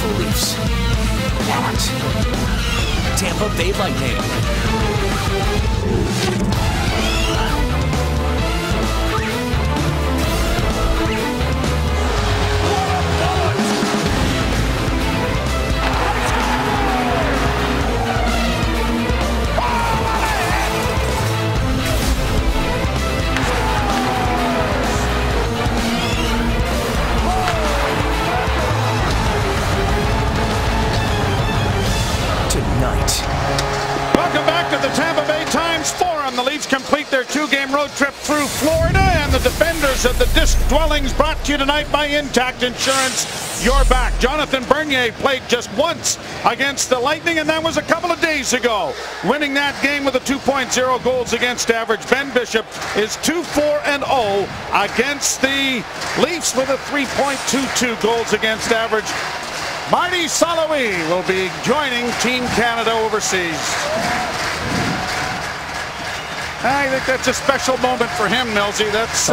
Maple Leafs at Tampa Bay Lightning. Welcome back to the Tampa Bay Times Forum. The Leafs complete their two-game road trip through Florida, and the defenders of the Disc Dwellings brought to you tonight by Intact Insurance. You're back. Jonathan Bernier played just once against the Lightning, and that was a couple of days ago, winning that game with a 2.0 goals against average. Ben Bishop is 2-4-0 against the Leafs with a 3.22 goals against average. Marty St. Louis will be joining Team Canada overseas. I think that's a special moment for him, Millsy. That's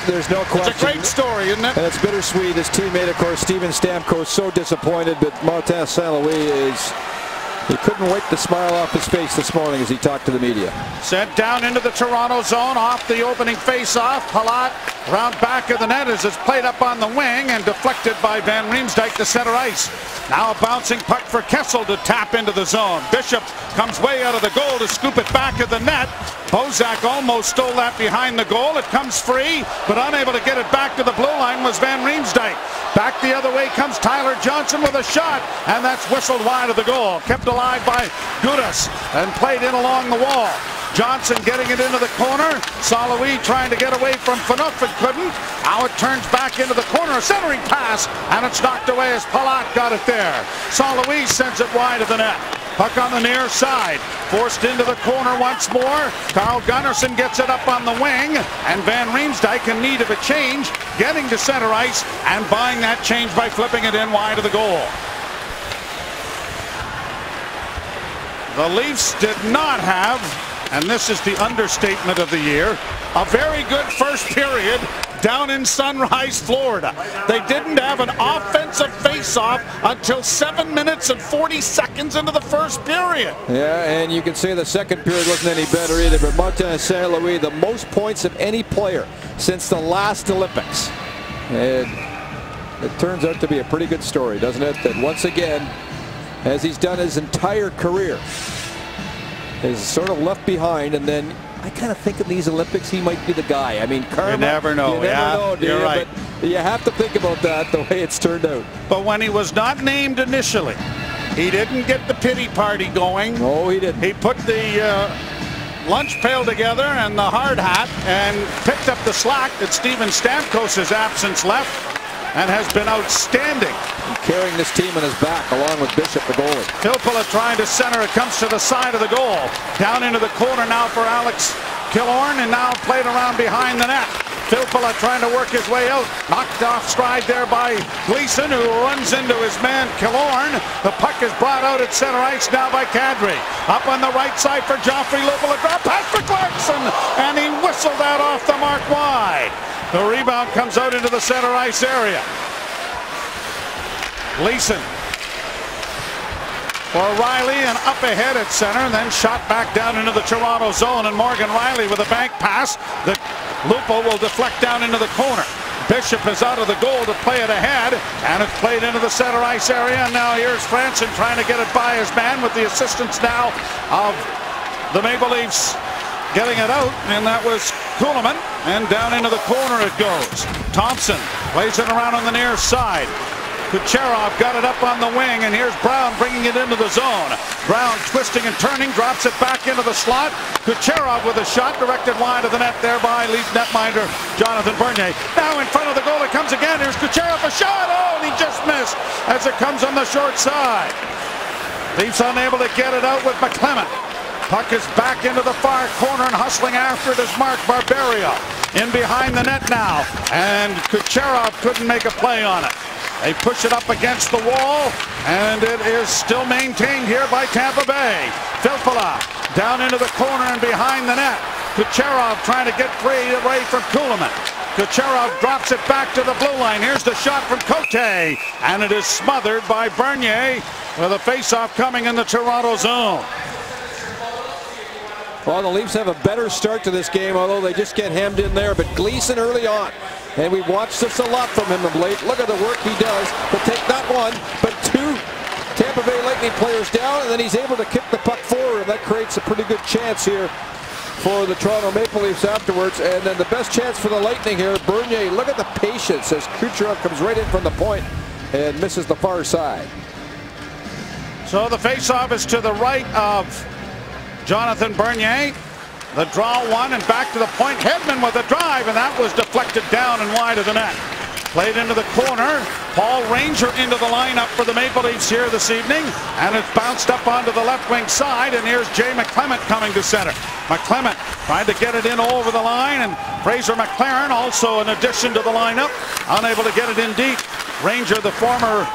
there's no question. It's a great story, isn't it? And it's bittersweet. His teammate, of course, Steven Stamkos, so disappointed, but Martin St. Louis he couldn't wipe the smile off his face this morning as he talked to the media. Sent down into the Toronto zone off the opening face-off. Palat round back of the net as it's played up on the wing and deflected by Van Riemsdyk to center ice. Now a bouncing puck for Kessel to tap into the zone. Bishop comes way out of the goal to scoop it back at the net. Bozak almost stole that behind the goal. It comes free, but unable to get it back to the blue line was Van Riemsdyk. Back the other way comes Tyler Johnson with a shot, and that's whistled wide of the goal. Kept alive by Gudas and played in along the wall. Johnson getting it into the corner. St. Louis trying to get away from Phaneuf and couldn't. Now it turns back into the corner. A centering pass, and it's knocked away as Palat got it there. St. Louis sends it wide of the net. Puck on the near side. Forced into the corner once more. Carl Gunnarsson gets it up on the wing, and Van Riemsdyk in need of a change, getting to center ice and buying that change by flipping it in wide of the goal. The Leafs did not have, and this is the understatement of the year, a very good first period down in Sunrise, Florida. They didn't have an offensive face-off until 7 minutes and 40 seconds into the first period. Yeah, and you can say the second period wasn't any better either, but Martin St. Louis, the most points of any player since the last Olympics. And it turns out to be a pretty good story, doesn't it? That once again, as he's done his entire career, is sort of left behind, and then I kind of think in these Olympics he might be the guy. I mean, karma, you never know. You never know, you're right. But you have to think about that the way it's turned out. But when he was not named initially, he didn't get the pity party going. No, he didn't. He put the lunch pail together and the hard hat and picked up the slack that Steven Stamkos' absence left, and has been outstanding. Carrying this team on his back along with Bishop, the goalie. Filppula trying to center. It comes to the side of the goal. Down into the corner now for Alex Killorn, and now played around behind the net. Filppula trying to work his way out. Knocked off stride there by Gleason, who runs into his man Killorn. The puck is brought out at center ice now by Kadri. Up on the right side for Joffrey Lupul. A drop pass for Clarkson, and he whistled that off the mark wide. The rebound comes out into the center ice area. Gleason for Riley, and up ahead at center, and then shot back down into the Toronto zone, and Morgan Riley with a bank pass that Lupo will deflect down into the corner. Bishop is out of the goal to play it ahead, and it's played into the center ice area, and now here's Franson trying to get it by his man with the assistance now of the Maple Leafs getting it out, and that was Kuhlman, and down into the corner it goes. Thompson plays it around on the near side. Kucherov got it up on the wing, and here's Brown bringing it into the zone. Brown twisting and turning, drops it back into the slot. Kucherov with a shot directed wide of the net there by Leaf netminder Jonathan Bernier. Now in front of the goal it comes again. Here's Kucherov, a shot. Oh, and he just missed as it comes on the short side. Leafs unable to get it out with McClement. Puck is back into the far corner, and hustling after it is Mark Barberio. In behind the net now, and Kucherov couldn't make a play on it. They push it up against the wall, and it is still maintained here by Tampa Bay. Filppula down into the corner and behind the net. Kucherov trying to get free away from Kuhlman. Kucherov drops it back to the blue line. Here's the shot from Cote, and it is smothered by Bernier with a face-off coming in the Toronto zone. Well, the Leafs have a better start to this game, although they just get hemmed in there. But Gleason early on, and we've watched this a lot from him of late. Look at the work he does to take not one, but two Tampa Bay Lightning players down, and then he's able to kick the puck forward, and that creates a pretty good chance here for the Toronto Maple Leafs afterwards. And then the best chance for the Lightning here, Bernier. Look at the patience as Kucherov comes right in from the point and misses the far side. So the face-off is to the right of Jonathan Bernier. The draw one and back to the point. Hedman with a drive, and that was deflected down and wide of the net. Played into the corner. Paul Ranger into the lineup for the Maple Leafs here this evening, and it's bounced up onto the left wing side, and here's Jay McClement coming to center. McClement tried to get it in over the line, and Fraser McLaren also an addition to the lineup, unable to get it in deep. Ranger, the former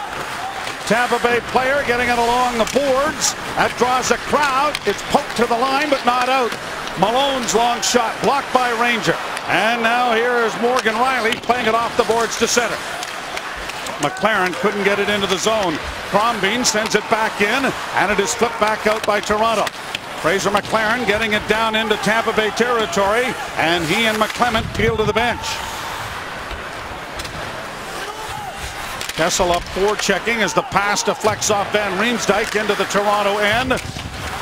Tampa Bay player, getting it along the boards. That draws a crowd. It's poked to the line, but not out. Malone's long shot blocked by Ranger. And now here is Morgan Rielly playing it off the boards to center. McLaren couldn't get it into the zone. Crombeen sends it back in, and it is flipped back out by Toronto. Fraser McLaren getting it down into Tampa Bay territory, and he and McClement peel to the bench. Kessel up forechecking as the pass deflects off Van Riemsdyk into the Toronto end.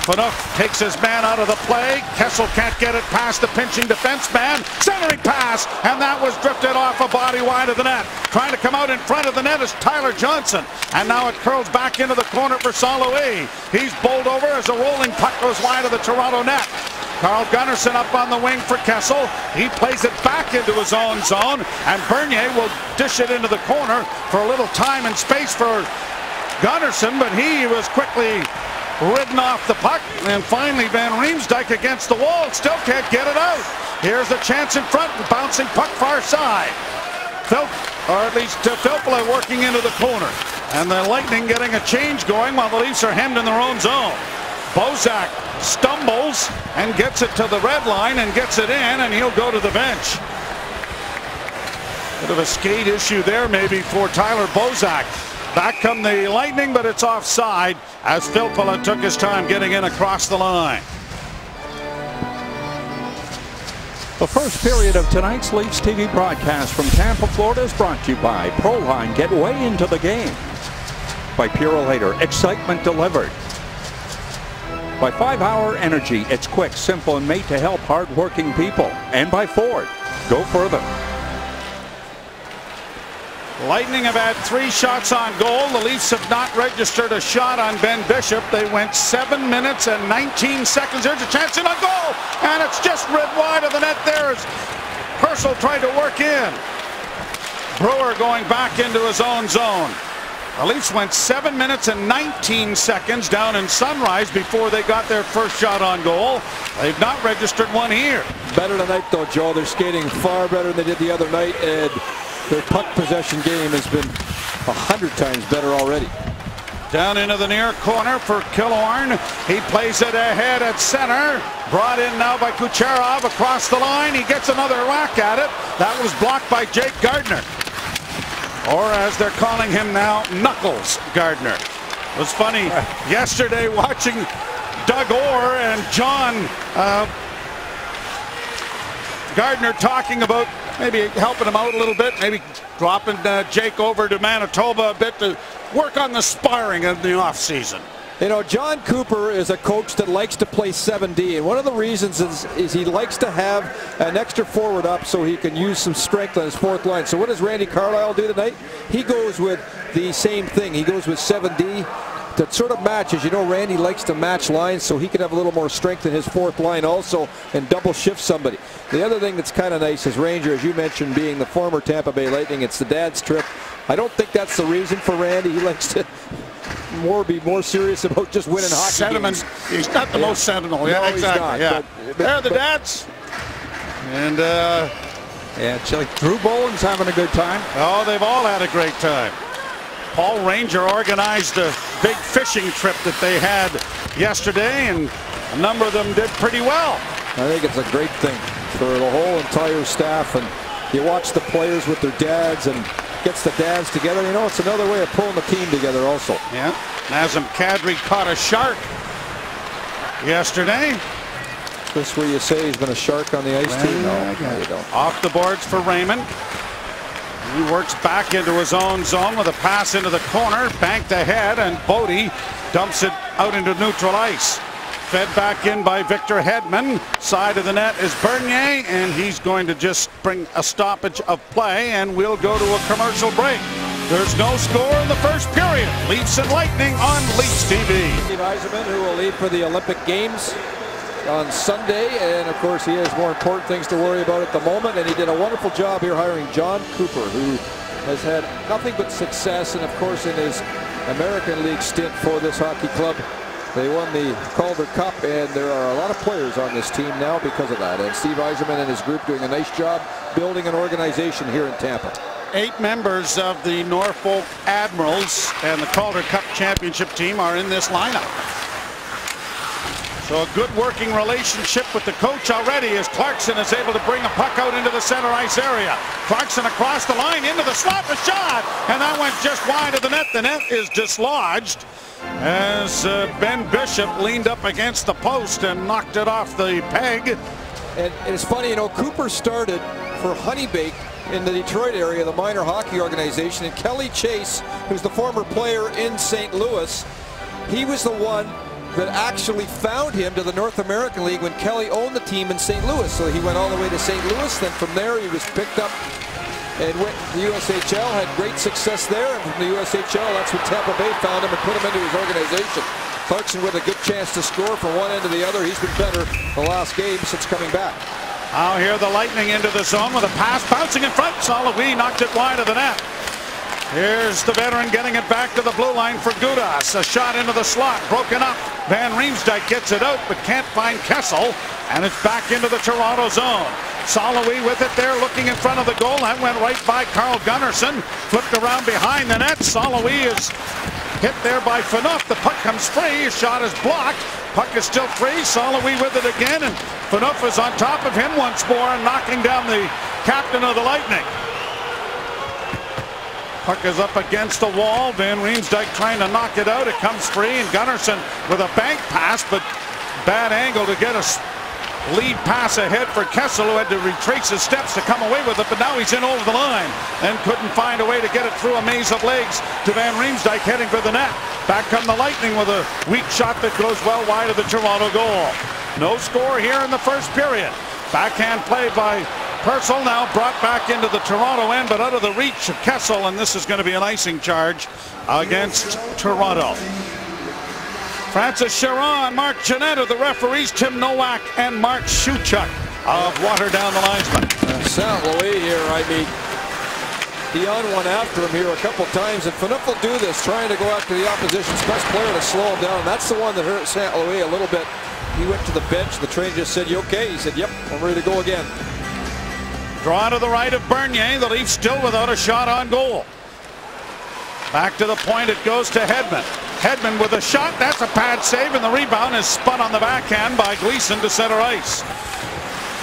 Phaneuf takes his man out of the play. Kessel can't get it past the pinching defenseman. Centering pass, and that was drifted off a body wide of the net. Trying to come out in front of the net is Tyler Johnson, and now it curls back into the corner for Saint-Louis. He's bowled over as a rolling puck goes wide of the Toronto net. Carl Gunnarsson up on the wing for Kessel. He plays it back into his own zone, and Bernier will dish it into the corner for a little time and space for Gunnarsson, but he was quickly ridden off the puck, and finally Van Riemsdyk against the wall, still can't get it out. Here's the chance in front, and bouncing puck far side. Or at least Filppula working into the corner, and the Lightning getting a change going while the Leafs are hemmed in their own zone. Bozak stumbles and gets it to the red line and gets it in, and he'll go to the bench. Bit of a skate issue there maybe for Tyler Bozak. Back come the Lightning, but it's offside as Filppula took his time getting in across the line. The first period of tonight's Leafs TV broadcast from Tampa, Florida is brought to you by Proline. Get way into the game. By Purolator, excitement delivered. By 5 Hour Energy, it's quick, simple, and made to help hard-working people. And by Ford, go further. Lightning have had 3 shots on goal. The Leafs have not registered a shot on Ben Bishop. They went 7 minutes and 19 seconds. There's a chance in a goal, and it's just rid wide of the net there as Purcell tried to work in. Brewer going back into his own zone. The Leafs went 7 minutes and 19 seconds down in Sunrise before they got their first shot on goal. They've not registered one here. Better tonight though, Joe. They're skating far better than they did the other night, and their puck possession game has been 100 times better already. Down into the near corner for Killorn. He plays it ahead at center. Brought in now by Kucherov across the line. He gets another whack at it. That was blocked by Jake Gardiner. Or as they're calling him now, Knuckles Gardiner. It was funny yesterday watching Doug Orr and John Gardiner talking about maybe helping him out a little bit, maybe dropping Jake over to Manitoba a bit to work on the sparring in the offseason. You know, John Cooper is a coach that likes to play 7D, and one of the reasons is he likes to have an extra forward up so he can use some strength on his fourth line. So what does Randy Carlyle do tonight? He goes with the same thing. He goes with 7D that sort of matches. You know, Randy likes to match lines so he can have a little more strength in his fourth line also and double shift somebody. The other thing that's kind of nice is Ranger, as you mentioned, being the former Tampa Bay Lightning. It's the dad's trip. I don't think that's the reason for Randy. He likes to be more serious about just winning hockey games. He's not the most sentimental. Yeah, no, exactly. He's not, They're the dads. And yeah, Chili. Drew Boland's having a good time. Oh, they've all had a great time. Paul Ranger organized a big fishing trip that they had yesterday, and a number of them did pretty well. I think it's a great thing for the whole entire staff, and You watch the players with their dads and gets the dads together. You know, it's another way of pulling the team together also. Yeah. Nazem Kadri caught a shark yesterday. This where you say he's been a shark on the ice too? No, you don't. Off the boards for Raymond. He works back into his own zone with a pass into the corner, banked ahead, and Bodie dumps it out into neutral ice. Fed back in by Victor Hedman. Side of the net is Bernier, and he's going to just bring a stoppage of play, and we'll go to a commercial break. There's no score in the first period. Leafs and Lightning on Leafs TV. Steve Yzerman, who will leave for the Olympic Games on Sunday, and of course he has more important things to worry about at the moment, and he did a wonderful job here hiring John Cooper, who has had nothing but success, and of course in his American League stint for this hockey club they won the Calder Cup, and there are a lot of players on this team now because of that, and Steve Yzerman and his group doing a nice job building an organization here in Tampa. 8 members of the Norfolk Admirals and the Calder Cup championship team are in this lineup. So a good working relationship with the coach already as Clarkson is able to bring a puck out into the center ice area. Clarkson across the line into the slot, the shot, and that went just wide of the net. The net is dislodged as Ben Bishop leaned up against the post and knocked it off the peg. And it's funny, you know, Cooper started for Honeybake in the Detroit area, the minor hockey organization, and Kelly Chase, who's the former player in St. Louis, he was the one that actually found him to the North American League when Kelly owned the team in St. Louis. So he went all the way to St. Louis, then from there he was picked up and went to the USHL, had great success there, and from the USHL that's when Tampa Bay found him and put him into his organization. Clarkson with a good chance to score from one end to the other. He's been better the last game since coming back. Now here the Lightning into the zone with a pass bouncing in front. Sullivan knocked it wide of the net. Here's the veteran getting it back to the blue line for Gudas. A shot into the slot, broken up. Van Riemsdyk gets it out, but can't find Kessel, and it's back into the Toronto zone. Sullivan with it there, looking in front of the goal. That went right by Carl Gunnarsson. Flipped around behind the net. Sullivan is hit there by Phaneuf. The puck comes free. His shot is blocked. Puck is still free. Sullivan with it again, and Phaneuf is on top of him once more, knocking down the captain of the Lightning. Puck is up against the wall. Van Riemsdyk trying to knock it out. It comes free, and Gunnarsson with a bank pass, but bad angle to get a lead pass ahead for Kessel, who had to retrace his steps to come away with it, but now he's in over the line and couldn't find a way to get it through a maze of legs to Van Riemsdyk heading for the net. Back come the Lightning with a weak shot that goes well wide of the Toronto goal. No score here in the first period. Backhand play by Purcell, now brought back into the Toronto end, but out of the reach of Kessel, and this is going to be an icing charge against Toronto. Francis Chiron, Mark Jeanette are the referees, Tim Nowak and Mark Shuchuk of Waterdown the linesman. St. Louis here, I mean, Dion went after him here a couple times, and Phaneuf will do this, trying to go after the opposition's best player to slow him down, and that's the one that hurt St. Louis a little bit. He went to the bench, the trainer just said, "You okay?" He said, "Yep, I'm ready to go again." Draw to the right of Bernier. The Leafs still without a shot on goal. Back to the point it goes to Hedman. Hedman with a shot. That's a pad save, and the rebound is spun on the backhand by Gleason to center ice.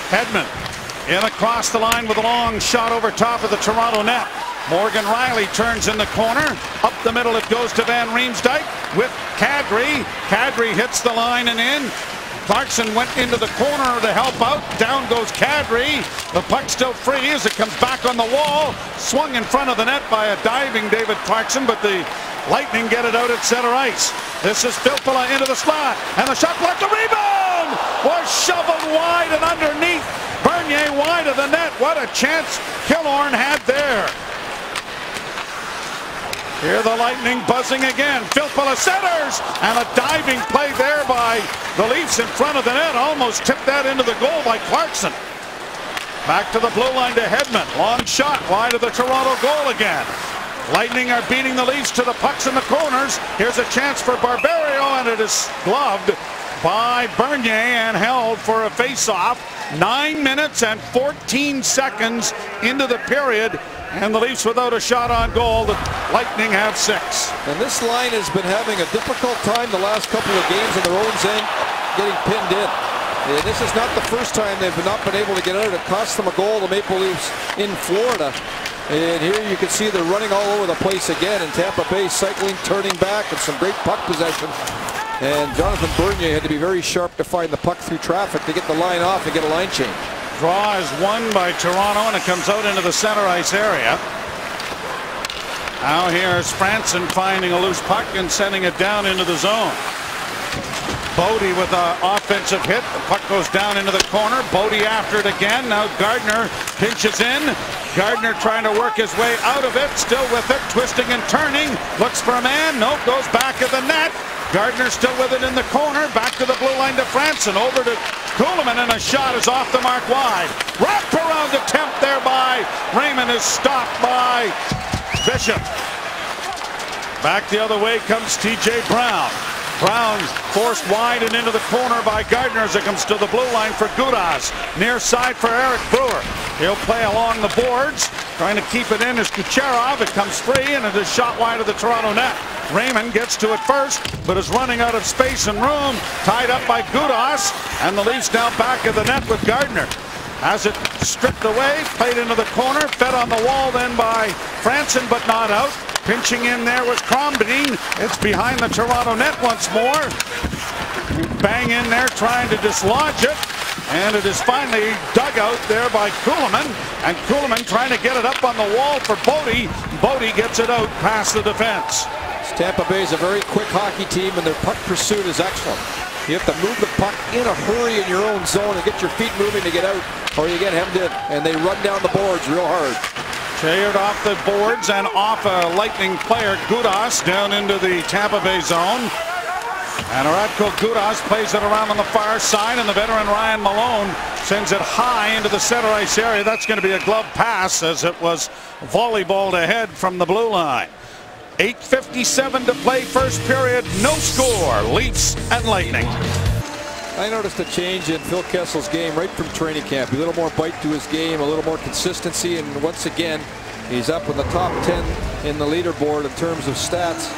Hedman in across the line with a long shot over top of the Toronto net. Morgan Riley turns in the corner. Up the middle it goes to Van Riemsdyk with Kadri. Kadri hits the line and in. Clarkson went into the corner to help out. Down goes Kadri. The puck still free as it comes back on the wall. Swung in front of the net by a diving David Clarkson, but the Lightning get it out at center ice. This is Filppula into the slot, and the shot blocked. The rebound was shoveled wide and underneath. Bernier wide of the net. What a chance Killorn had there. Here the Lightning buzzing again. Filppula centers, and a diving play there by the Leafs in front of the net. Almost tipped that into the goal by Clarkson. Back to the blue line to Hedman. Long shot wide of the Toronto goal again. Lightning are beating the Leafs to the pucks in the corners. Here's a chance for Barberio, and it is gloved by Bernier and held for a face-off. 9 minutes and 14 seconds into the period, and the Leafs without a shot on goal. The Lightning have 6. And this line has been having a difficult time the last couple of games in their own zone, getting pinned in. And this is not the first time they've not been able to get out. It cost them a goal, the Maple Leafs in Florida. And here you can see they're running all over the place again. And Tampa Bay cycling, turning back, and some great puck possession. And Jonathan Bernier had to be very sharp to find the puck through traffic to get the line off and get a line change. Draw is won by Toronto, and it comes out into the center ice area. Now here's Franson finding a loose puck and sending it down into the zone. Bodie with an offensive hit. The puck goes down into the corner. Bodie after it again. Now Gardner pinches in. Gardner trying to work his way out of it. Still with it. Twisting and turning. Looks for a man. Nope. Goes back of the net. Gardner still with it in the corner. Back to the blue line to Franson. Over to Kuhlman, and a shot is off the mark wide. Wrapped around attempt there by Raymond is stopped by Bishop. Back the other way comes T.J. Brown. Brown forced wide and into the corner by Gardner as it comes to the blue line for Gudas. Near side for Eric Brewer. He'll play along the boards. Trying to keep it in is Kucherov. It comes free and it is shot wide of the Toronto net. Raymond gets to it first, but is running out of space and room. Tied up by Gudas. And the Leafs now back of the net with Gardner. Has it stripped away, played into the corner, fed on the wall then by Franson, but not out. Pinching in there was Crombeen. It's behind the Toronto net once more. Bang in there trying to dislodge it. And it is finally dug out there by Kuhlman. And Kuhlman trying to get it up on the wall for Bodie. Bodie gets it out past the defense. Tampa Bay is a very quick hockey team, and their puck pursuit is excellent. You have to move the puck in a hurry in your own zone and get your feet moving to get out, or you get hemmed in. And they run down the boards real hard. Cleared off the boards and off a Lightning player, Gudas, down into the Tampa Bay zone. And Radko Gudas plays it around on the far side, and the veteran Ryan Malone sends it high into the center ice area. That's going to be a glove pass as it was volleyballed ahead from the blue line. 8:57 to play first period. No score. Leafs and Lightning. I noticed a change in Phil Kessel's game right from training camp. A little more bite to his game, a little more consistency, and once again, he's up in the top 10 in the leaderboard in terms of stats,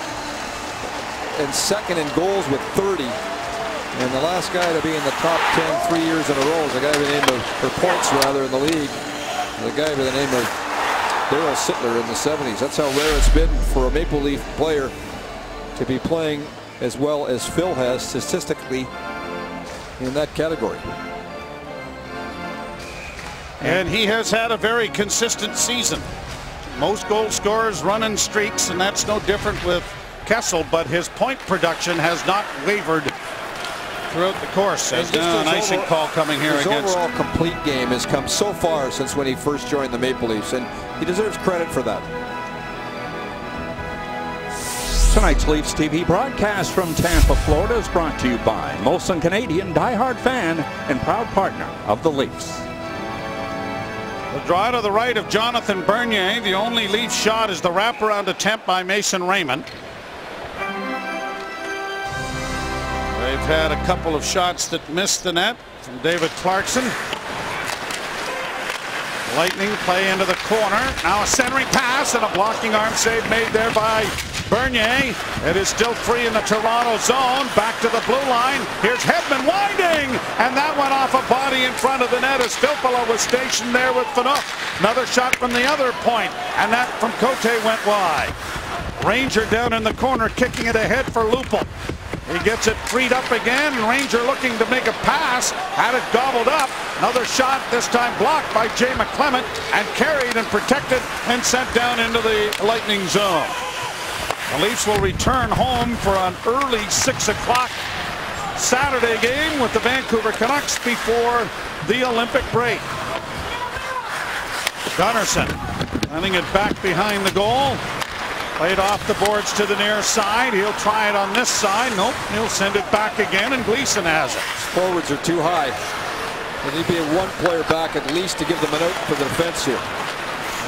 and second in goals with 30. And the last guy to be in the top 10 3 years in a row is a guy by the name of, or points rather, in the league. The guy by the name of Daryl Sittler in the 70s. That's how rare it's been for a Maple Leaf player to be playing as well as Phil has statistically in that category. And he has had a very consistent season. Most goal scorers run in streaks, and that's no different with Kessel, but his point production has not wavered throughout the course. There's an icing call coming here against. His overall complete game has come so far since when he first joined the Maple Leafs, and he deserves credit for that. Tonight's Leafs TV broadcast from Tampa, Florida is brought to you by Molson Canadian, diehard fan and proud partner of the Leafs. The draw to the right of Jonathan Bernier. The only Leaf shot is the wraparound attempt by Mason Raymond. They've had a couple of shots that missed the net from David Clarkson. Lightning play into the corner. Now a centering pass and a blocking arm save made there by Bernier. It is still free in the Toronto zone. Back to the blue line. Here's Hedman winding. And that went off a body in front of the net as Filppula was stationed there with Fanuc. Another shot from the other point. And that from Cote went wide. Ranger down in the corner kicking it ahead for Lupul. He gets it freed up again. Ranger looking to make a pass. Had it gobbled up. Another shot, this time blocked by Jay McClement and carried and protected and sent down into the Lightning zone. The Leafs will return home for an early 6 o'clock Saturday game with the Vancouver Canucks before the Olympic break. Gunnarsson running it back behind the goal. Played off the boards to the near side. He'll try it on this side. Nope. He'll send it back again, and Gleason has it. Forwards are too high. There need to be one player back at least to give them an out for the defense here.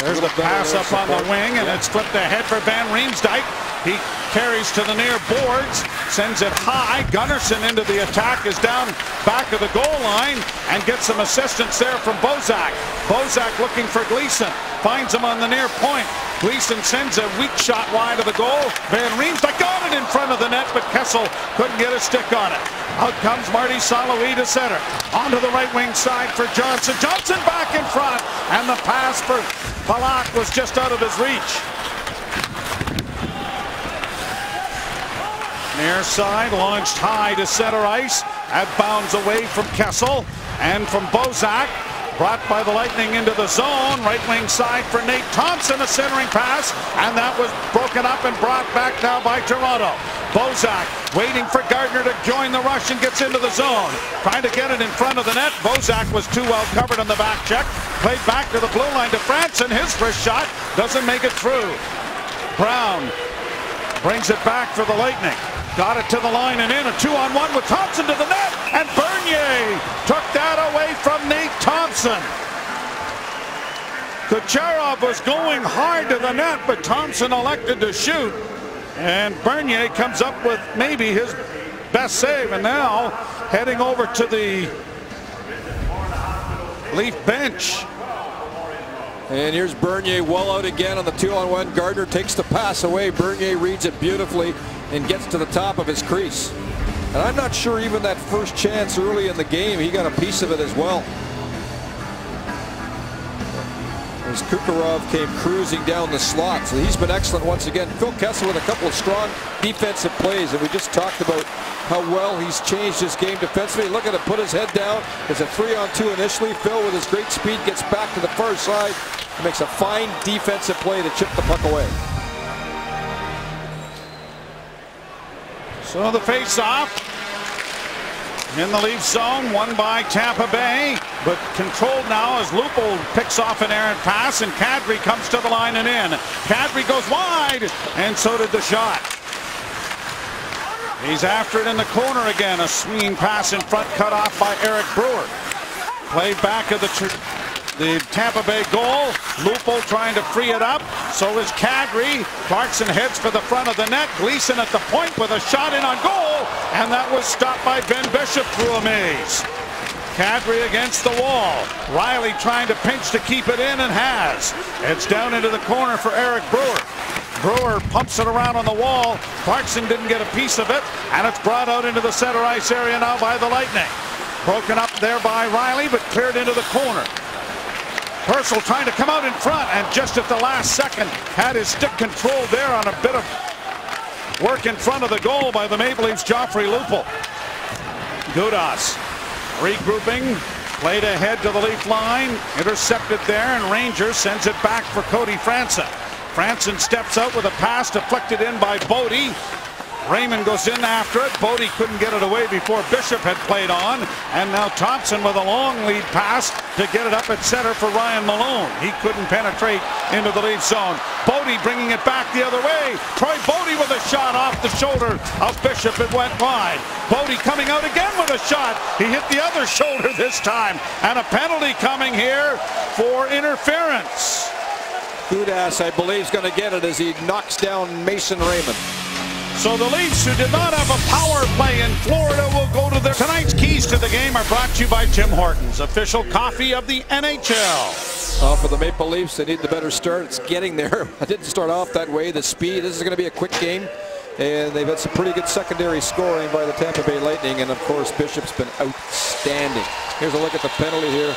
There's the pass up on the wing, and it's flipped ahead for Van Riemsdyk. He carries to the near boards, sends it high. Gunnarsson into the attack, is down back of the goal line, and gets some assistance there from Bozak. Bozak looking for Gleason, finds him on the near point. Gleason sends a weak shot wide of the goal. Van Riemsdyk got it in front of the net, but Kessel couldn't get a stick on it. Out comes Marty St-Louis to center. Onto the right wing side for Johnson. Johnson back in front, and the pass for Palat was just out of his reach. Near side, launched high to center ice. At bounds away from Kessel and from Bozak. Brought by the Lightning into the zone. Right wing side for Nate Thompson. A centering pass. And that was broken up and brought back now by Toronto. Bozak waiting for Gardner to join the rush and gets into the zone. Trying to get it in front of the net. Bozak was too well covered on the back check. Played back to the blue line to Franson. His first shot doesn't make it through. Brown brings it back for the Lightning. Got it to the line and in. A 2-on-1 with Thompson to the net. And Bernier took that away from Nate Thompson. Kucherov was going hard to the net, but Thompson elected to shoot. And Bernier comes up with maybe his best save. And now heading over to the Leaf bench. And here's Bernier well out again on the 2-on-1. Gardner takes the pass away. Bernier reads it beautifully and gets to the top of his crease. And I'm not sure even that first chance early in the game, he got a piece of it as well. As Kucherov came cruising down the slot. So he's been excellent once again. Phil Kessel with a couple of strong defensive plays. And we just talked about how well he's changed his game defensively. Look at him put his head down. It's a 3-on-2 initially. Phil with his great speed gets back to the far side. He makes a fine defensive play to chip the puck away. So the face-off in the Leaf zone, won by Tampa Bay, but controlled now as Lupo picks off an errant pass, and Kadri comes to the line and in. Kadri goes wide, and so did the shot. He's after it in the corner again. A swinging pass in front, cut off by Eric Brewer. Played back of the Tampa Bay goal. Lupo trying to free it up. So is Kadri. Clarkson heads for the front of the net. Gleason at the point with a shot in on goal. And that was stopped by Ben Bishop through a maze. Kadri against the wall. Riley trying to pinch to keep it in and has. It's down into the corner for Eric Brewer. Brewer pumps it around on the wall. Clarkson didn't get a piece of it. And it's brought out into the center ice area now by the Lightning. Broken up there by Riley, but cleared into the corner. Purcell trying to come out in front, and just at the last second had his stick controlled there on a bit of work in front of the goal by the Maple Leafs' Joffrey Lupul. Gudas regrouping, played ahead to the Leaf line, intercepted there, and Rangers sends it back for Cody Franson. Franson steps out with a pass deflected in by Bodie. Raymond goes in after it. Bodie couldn't get it away before Bishop had played on. And now Thompson with a long lead pass to get it up at center for Ryan Malone. He couldn't penetrate into the Leaf zone. Bodie bringing it back the other way. Troy Bodie with a shot off the shoulder of Bishop. It went wide. Bodie coming out again with a shot. He hit the other shoulder this time. And a penalty coming here for interference. Gudas, I believe, is going to get it as he knocks down Mason Raymond. So the Leafs, who did not have a power play in Florida, will go to their... Tonight's keys to the game are brought to you by Tim Hortons, official coffee of the NHL. For the Maple Leafs, they need the better start. It's getting there. I didn't start off that way. The speed. This is going to be a quick game. And they've had some pretty good secondary scoring by the Tampa Bay Lightning. And, of course, Bishop's been outstanding. Here's a look at the penalty here.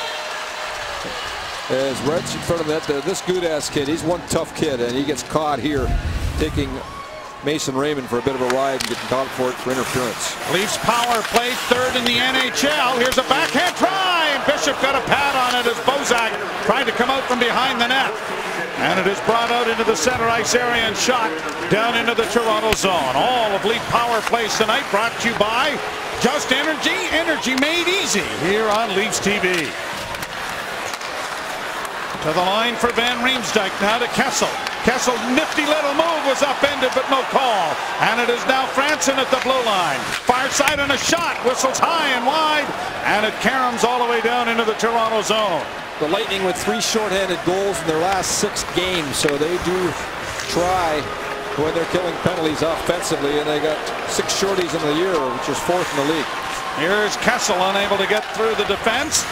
As Red's in front of that, this Gudas kid, he's one tough kid. And he gets caught here taking Mason Raymond for a bit of a ride and getting caught for it for interference. Leafs power play third in the NHL. Here's a backhand try, and Bishop got a pad on it as Bozak tried to come out from behind the net. And it is brought out into the center ice area and shot down into the Toronto zone. All of Leaf power plays tonight brought to you by Just Energy. Energy made easy here on Leafs TV. To the line for Van Riemsdyk, now to Kessel. Kessel, nifty little move, was upended, but no call. And it is now Franson at the blue line. Far side on a shot, whistles high and wide, and it caroms all the way down into the Toronto zone. The Lightning with 3 shorthanded goals in their last 6 games, so they do try when they're killing penalties offensively, and they got 6 shorties in the year, which is 4th in the league. Here's Kessel unable to get through the defense.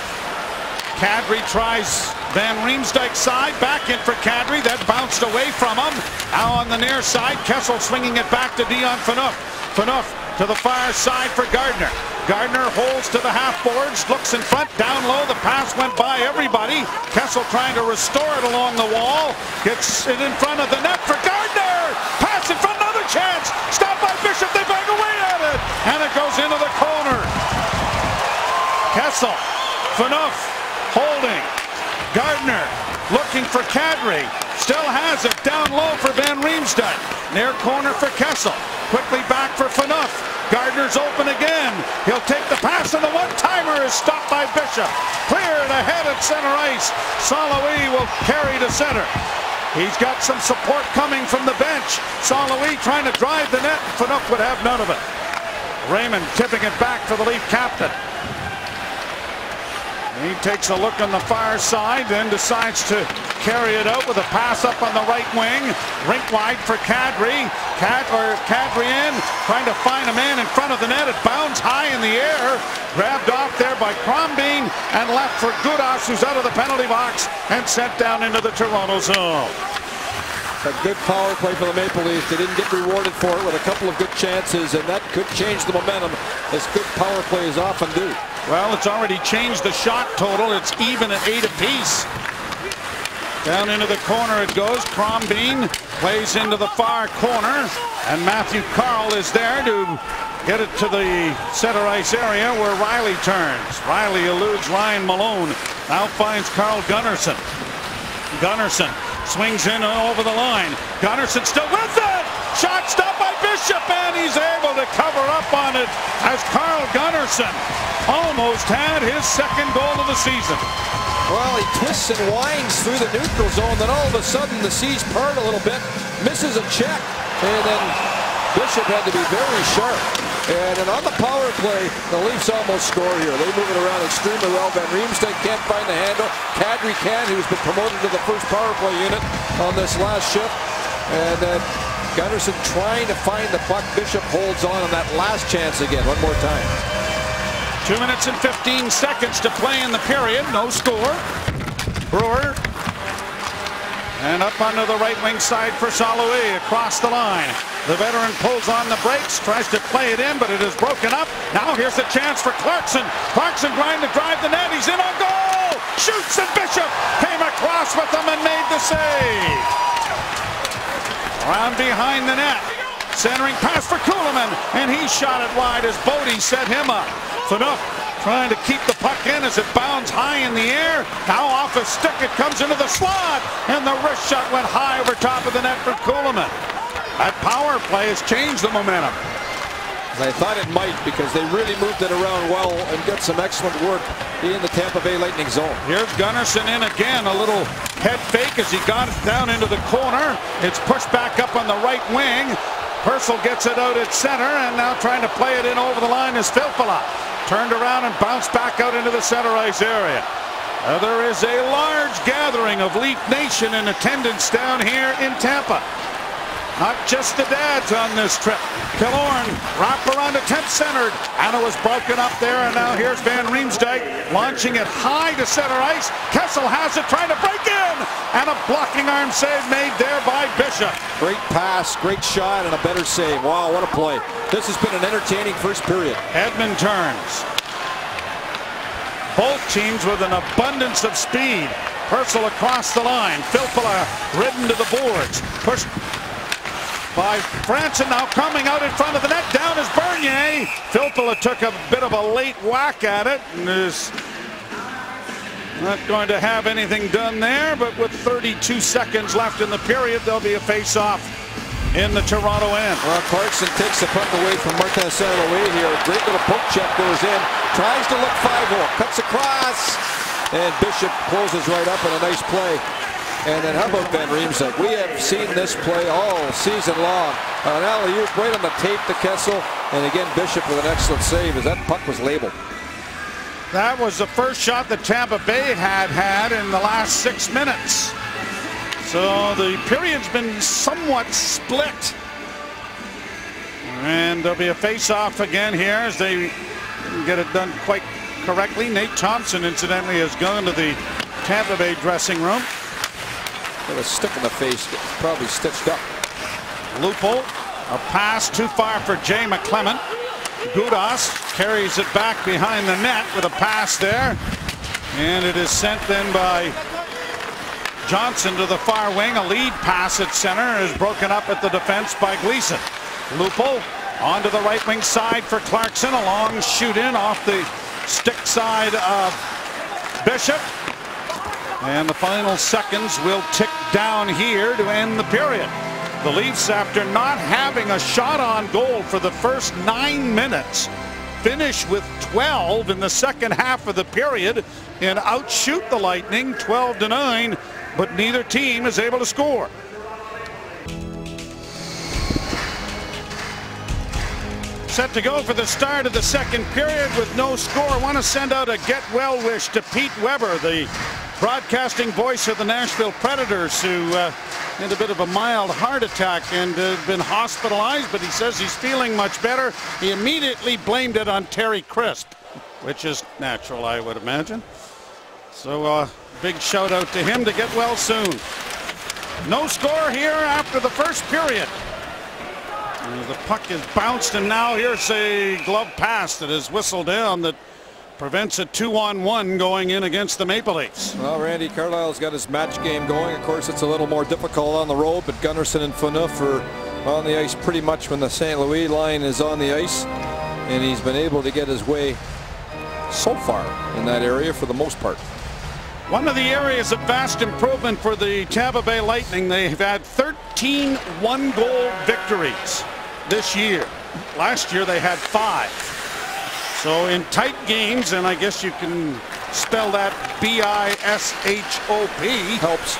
Kadri tries Van Riemsdyk's side, back in for Kadri. That bounced away from him. Now on the near side, Kessel swinging it back to Dion Phaneuf. Phaneuf to the far side for Gardner. Gardner holds to the half boards, looks in front, down low. The pass went by everybody. Kessel trying to restore it along the wall. Gets it in front of the net for Gardner. Pass in front, another chance. Stopped by Bishop. They bang away at it. And it goes into the corner. Kessel, Phaneuf holding. Gardner looking for Kadri. Still has it down low for Van Riemsdyk. Near corner for Kessel. Quickly back for Phaneuf. Gardner's open again. He'll take the pass, and the one-timer is stopped by Bishop. Cleared ahead at center ice. St-Louis will carry to center. He's got some support coming from the bench. St-Louis trying to drive the net. Phaneuf would have none of it. Raymond tipping it back for the Leaf captain. He takes a look on the far side, then decides to carry it out with a pass up on the right wing. Rink wide for Kadri. Kadri in, trying to find a man in front of the net. It bounds high in the air. Grabbed off there by Crombeen and left for Gudas, who's out of the penalty box and sent down into the Toronto zone. A good power play for the Maple Leafs. They didn't get rewarded for it with a couple of good chances, and that could change the momentum, as good power plays often do. Well, it's already changed the shot total. It's even at 8 apiece. Down into the corner it goes. Crombeen plays into the far corner, and Matthew Carle is there to get it to the center ice area where Riley turns. Riley eludes Ryan Malone. Now finds Carl Gunnarsson. Gunnarsson swings in over the line. Gunnarsson still with it. Shot stopped by Bishop, and he's able to cover up on it as Carl Gunnarsson almost had his 2nd goal of the season. Well, he twists and winds through the neutral zone, then all of a sudden the seas part a little bit, misses a check, and then Bishop had to be very sharp. And then on the power play, the Leafs almost score here. They move it around extremely well. Van Riemsdyk can't find the handle. Kadri can, who's been promoted to the first power play unit on this last shift. And then Gunnarsson trying to find the puck. Bishop holds on that last chance again, one more time. 2 minutes and 15 seconds to play in the period. No score. Brewer. And up onto the right wing side for St-Louis across the line. The veteran pulls on the brakes, tries to play it in, but it is broken up. Now here's a chance for Clarkson. Clarkson trying to drive the net. He's in on goal. Shoots, and Bishop came across with him and made the save. Around behind the net. Centering pass for Kuhlman, and he shot it wide as Bodie set him up. Phaneuf trying to keep the puck in as it bounds high in the air. Now off a stick, it comes into the slot, and the wrist shot went high over top of the net for Kuhlman. That power play has changed the momentum. I thought it might, because they really moved it around well and got some excellent work in the Tampa Bay Lightning zone. Here's Gunnarsson in again, a little head fake as he got it down into the corner. It's pushed back up on the right wing. Purcell gets it out at center, and now trying to play it in over the line is Filppula. Turned around and bounced back out into the center ice area. There is a large gathering of Leaf Nation in attendance down here in Tampa. Not just the dads on this trip. Killorn wrapped around a tent centered, and it was broken up there, and now here's Van Riemsdyk launching it high to center ice. Kessel has it, trying to break in, and a blocking arm save made there by Bishop. Great pass, great shot, and a better save. Wow, what a play. This has been an entertaining first period. Edmund turns. Both teams with an abundance of speed. Purcell across the line. Filppula ridden to the boards. Pushed by Franson, now coming out in front of the net. Down is Bernier. Filppula took a bit of a late whack at it and is not going to have anything done there, but with 32 seconds left in the period, there'll be a face-off in the Toronto end. Well, Clarkson takes the puck away from Martin St-Louis here. A great little poke check goes in. Tries to look 5-hole. Cuts across. And Bishop closes right up in a nice play. And then how about Van Riemsdyk? We have seen this play all season long. An alley-oop right on the tape to Kessel. And again, Bishop with an excellent save as that puck was labeled. That was the first shot that Tampa Bay had in the last 6 minutes. So the period's been somewhat split. And there'll be a face-off again here as they didn't get it done quite correctly. Nate Thompson, incidentally, has gone to the Tampa Bay dressing room. With a stick in the face, probably stitched up. Lupo, a pass too far for Jay McClement. Gudas carries it back behind the net with a pass there. And it is sent then by Johnson to the far wing. A lead pass at center is broken up at the defense by Gleason. Lupo onto the right wing side for Clarkson. A long shoot in off the stick side of Bishop. And the final seconds will tick down here to end the period. The Leafs, after not having a shot on goal for the first 9 minutes, finish with 12 in the second half of the period and outshoot the Lightning 12-9, but neither team is able to score. Set to go for the start of the second period with no score. I want to send out a get well wish to Pete Weber, the broadcasting voice of the Nashville Predators, who had a bit of a mild heart attack and been hospitalized, but he says he's feeling much better. He immediately blamed it on Terry Crisp, which is natural, I would imagine. So big shout out to him to get well soon. No score here after the first period. The puck is bounced, and now here's a glove pass that is whistled down that prevents a 2-on-1 going in against the Maple Leafs. Well, Randy Carlyle's got his match game going. Of course, it's a little more difficult on the road, but Gunnarsson and Phaneuf are on the ice pretty much when the St. Louis line is on the ice, and he's been able to get his way so far in that area for the most part. One of the areas of vast improvement for the Tampa Bay Lightning, they've had 13 one-goal victories this year. Last year they had 5. So in tight games, and I guess you can spell that B-I-S-H-O-P, helps,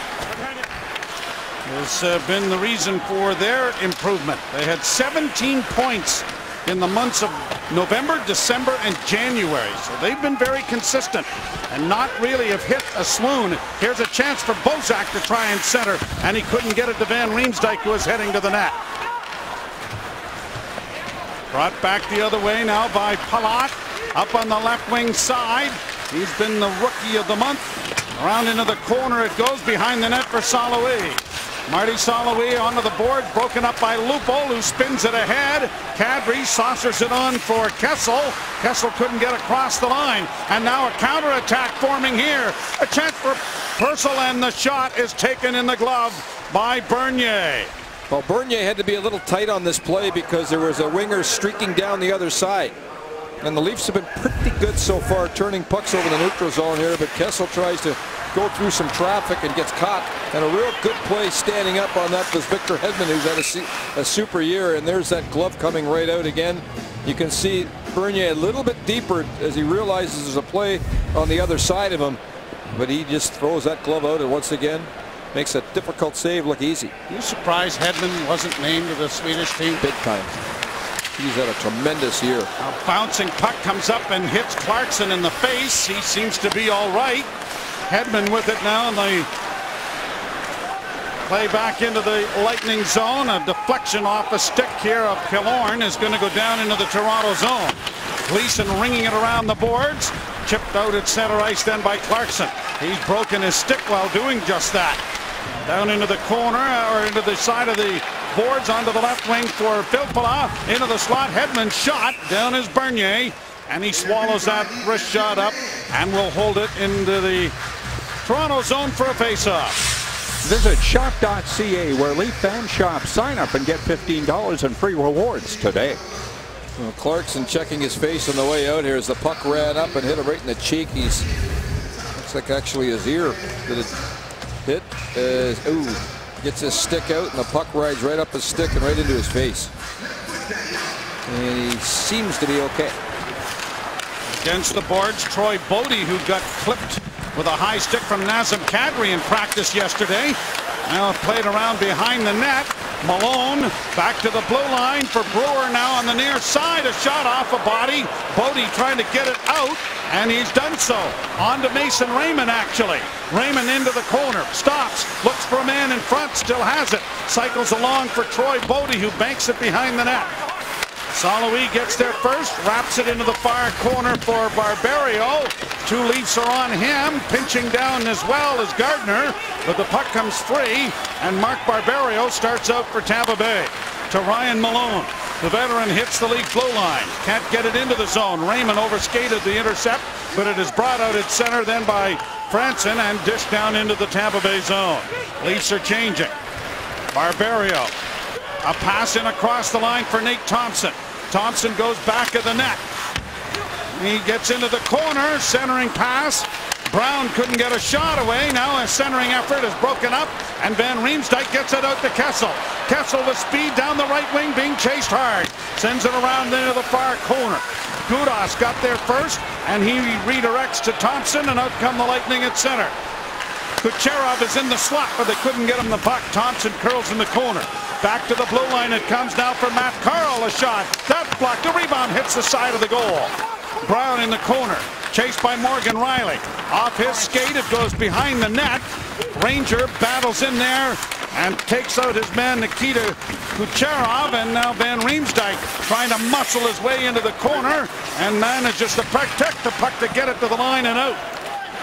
has been the reason for their improvement. They had 17 points in the months of November, December, and January. So they've been very consistent and not really have hit a swoon. Here's a chance for Bozak to try and center, and he couldn't get it to Van Riemsdyk, who was heading to the net. Brought back the other way now by Palat up on the left wing side. He's been the rookie of the month. Around into the corner it goes, behind the net for St-Louis. Marty St-Louis onto the board, broken up by Lupo, who spins it ahead. Kadri saucers it on for Kessel. Kessel couldn't get across the line, and now a counterattack forming here. A chance for Purcell, and the shot is taken in the glove by Bernier. Well, Bernier had to be a little tight on this play because there was a winger streaking down the other side. And the Leafs have been pretty good so far turning pucks over the neutral zone here, but Kessel tries to go through some traffic and gets caught. And a real good play standing up on that was Victor Hedman, who's had a super year. And there's that glove coming right out again. You can see Bernier a little bit deeper as he realizes there's a play on the other side of him. But he just throws that glove out, and once again makes a difficult save look easy. You surprised Hedman wasn't named to the Swedish team? Big time. He's had a tremendous year. A bouncing puck comes up and hits Clarkson in the face. He seems to be all right. Hedman with it now, and they play back into the Lightning zone. A deflection off a stick here of Killorn is going to go down into the Toronto zone. Gleason ringing it around the boards. Chipped out at center ice then by Clarkson. He's broken his stick while doing just that. Down into the corner, or into the side of the boards, onto the left wing for Filppula. Into the slot, Hedman shot. Down is Bernier, and he swallows that wrist shot up and will hold it into the Toronto zone for a face-off. Visit shop.ca, where Leaf fans shop. Sign up and get $15 in free rewards today. Well, Clarkson checking his face on the way out here as the puck ran up and hit him right in the cheek. He's looks like actually his ear that it hit. Gets his stick out, and the puck rides right up his stick and right into his face. And he seems to be okay. Against the boards, Troy Bodie, who got clipped with a high stick from Nazem Kadri in practice yesterday. Now played around behind the net. Malone back to the blue line for Brewer now on the near side. A shot off a body. Bodie trying to get it out, and he's done so. On to Mason Raymond, actually. Raymond into the corner. Stops. Looks for a man in front. Still has it. Cycles along for Troy Bodie, who banks it behind the net. St-Louis gets there first, wraps it into the far corner for Barberio. 2 Leafs are on him, pinching down as well as Gardner, but the puck comes free, and Mark Barberio starts out for Tampa Bay. To Ryan Malone. The veteran hits the league blue line. Can't get it into the zone. Raymond overskated the intercept, but it is brought out at center then by Franson and dished down into the Tampa Bay zone. Leafs are changing. Barberio. A pass in across the line for Nate Thompson. Thompson goes back of the net. He gets into the corner, centering pass. Brown couldn't get a shot away. Now a centering effort is broken up, and Van Riemsdyk gets it out to Kessel. Kessel with speed down the right wing, being chased hard. Sends it around into the far corner. Gudas got there first, and he redirects to Thompson, and out come the Lightning at center. Kucherov is in the slot, but they couldn't get him the puck. Thompson curls in the corner. Back to the blue line. It comes now for Matt Carl. A shot. That's blocked. The rebound hits the side of the goal. Brown in the corner. Chased by Morgan Riley. Off his skate. It goes behind the net. Ranger battles in there and takes out his man Nikita Kucherov. And now Van Riemsdyk trying to muscle his way into the corner and manages to protect the puck to get it to the line and out.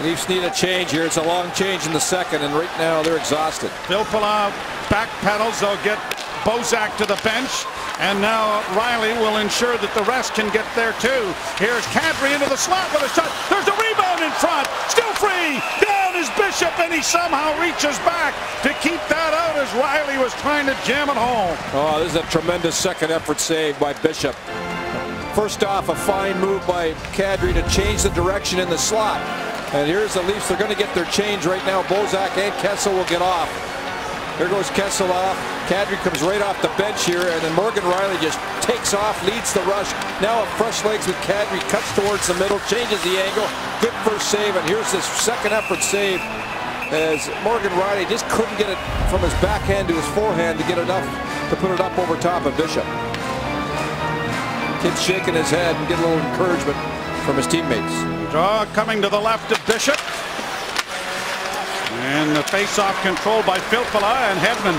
Leafs need a change here. It's a long change in the second, and right now they're exhausted. Filppula back pedals. They'll get Bozak to the bench, and now Riley will ensure that the rest can get there too. Here's Kadri into the slot with a shot. There's a rebound in front. Still free. Down is Bishop, and he somehow reaches back to keep that out as Riley was trying to jam it home. Oh, this is a tremendous second effort save by Bishop. First off, a fine move by Kadri to change the direction in the slot. And here's the Leafs. They're going to get their change right now. Bozak and Kessel will get off. Here goes Kessel off. Kadri comes right off the bench here, and then Morgan Riley just takes off, leads the rush. Now at fresh legs with Kadri, cuts towards the middle, changes the angle. Good first save, and here's this second effort save as Morgan Riley just couldn't get it from his backhand to his forehand to get enough to put it up over top of Bishop. Kid's shaking his head and get a little encouragement from his teammates. Draw coming to the left of Bishop. And the face-off controlled by Filppula, and Hedman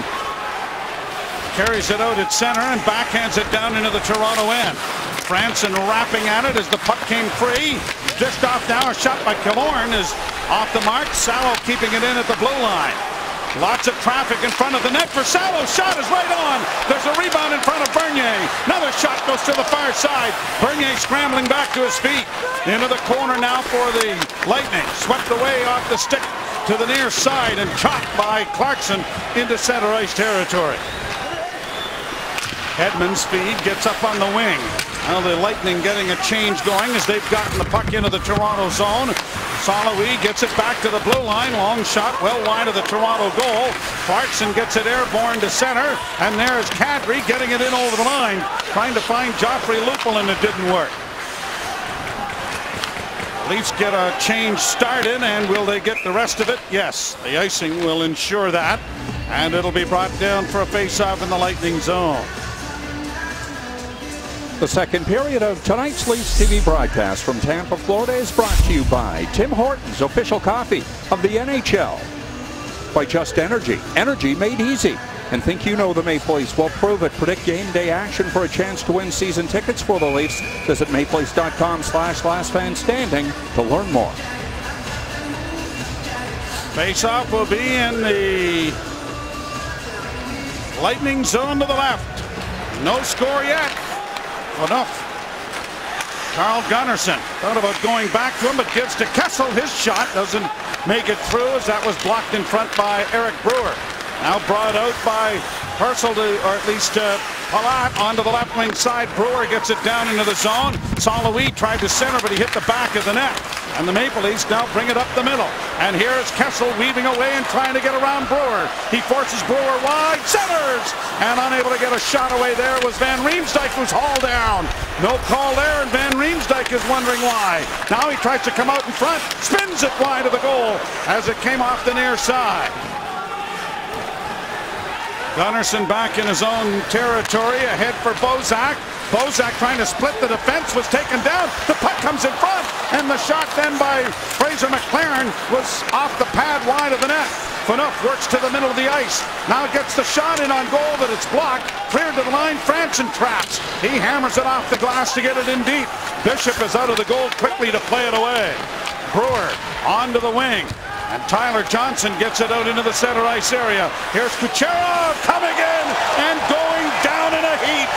carries it out at center and backhands it down into the Toronto end. Franson rapping at it as the puck came free. Just off now, a shot by Killorn is off the mark. Salo keeping it in at the blue line. Lots of traffic in front of the net for Salo. Shot is right on. There's a rebound in front of Bernier. Another shot goes to the far side. Bernier scrambling back to his feet. Into the corner now for the Lightning. Swept away off the stick to the near side and chopped by Clarkson into center ice territory. Hedman's speed gets up on the wing. Now the Lightning getting a change going as they've gotten the puck into the Toronto zone. St-Louis gets it back to the blue line. Long shot well wide of the Toronto goal. Clarkson gets it airborne to center. And there's Kadri getting it in over the line. Trying to find Joffrey Lupul, and it didn't work. Leafs get a change started, and will they get the rest of it? Yes, the icing will ensure that. And it'll be brought down for a face-off in the Lightning zone. The second period of tonight's Leafs TV broadcast from Tampa, Florida is brought to you by Tim Hortons, official coffee of the NHL. By Just Energy, energy made easy. And think you know the Maple Leafs? Well, prove it. Predict game day action for a chance to win season tickets for the Leafs. Visit mapleleafs.com/lastfanstanding to learn more. Face-off will be in the Lightning zone to the left. No score yet. Enough. Carl Gunnarsson thought about going back to him, but gives to Kessel. His shot doesn't make it through as that was blocked in front by Eric Brewer. Now brought out by Purcell, or at least Palat onto the left wing side. Brewer gets it down into the zone. St-Louis tried to center, but he hit the back of the net. And the Maple Leafs now bring it up the middle. And here's Kessel weaving away and trying to get around Brewer. He forces Brewer wide, centers! And unable to get a shot away there was Van Riemsdyk, who's hauled down. No call there, and Van Riemsdyk is wondering why. Now he tries to come out in front, spins it wide of the goal as it came off the near side. Gunnarsson back in his own territory, ahead for Bozak. Bozak trying to split the defense, was taken down. The puck comes in front, and the shot then by Fraser McLaren was off the pad wide of the net. Phaneuf works to the middle of the ice. Now gets the shot in on goal, but it's blocked. Cleared to the line, Franson traps. He hammers it off the glass to get it in deep. Bishop is out of the goal quickly to play it away. Brewer onto the wing. And Tyler Johnson gets it out into the center ice area. Here's Kucherov coming in and going down in a heap.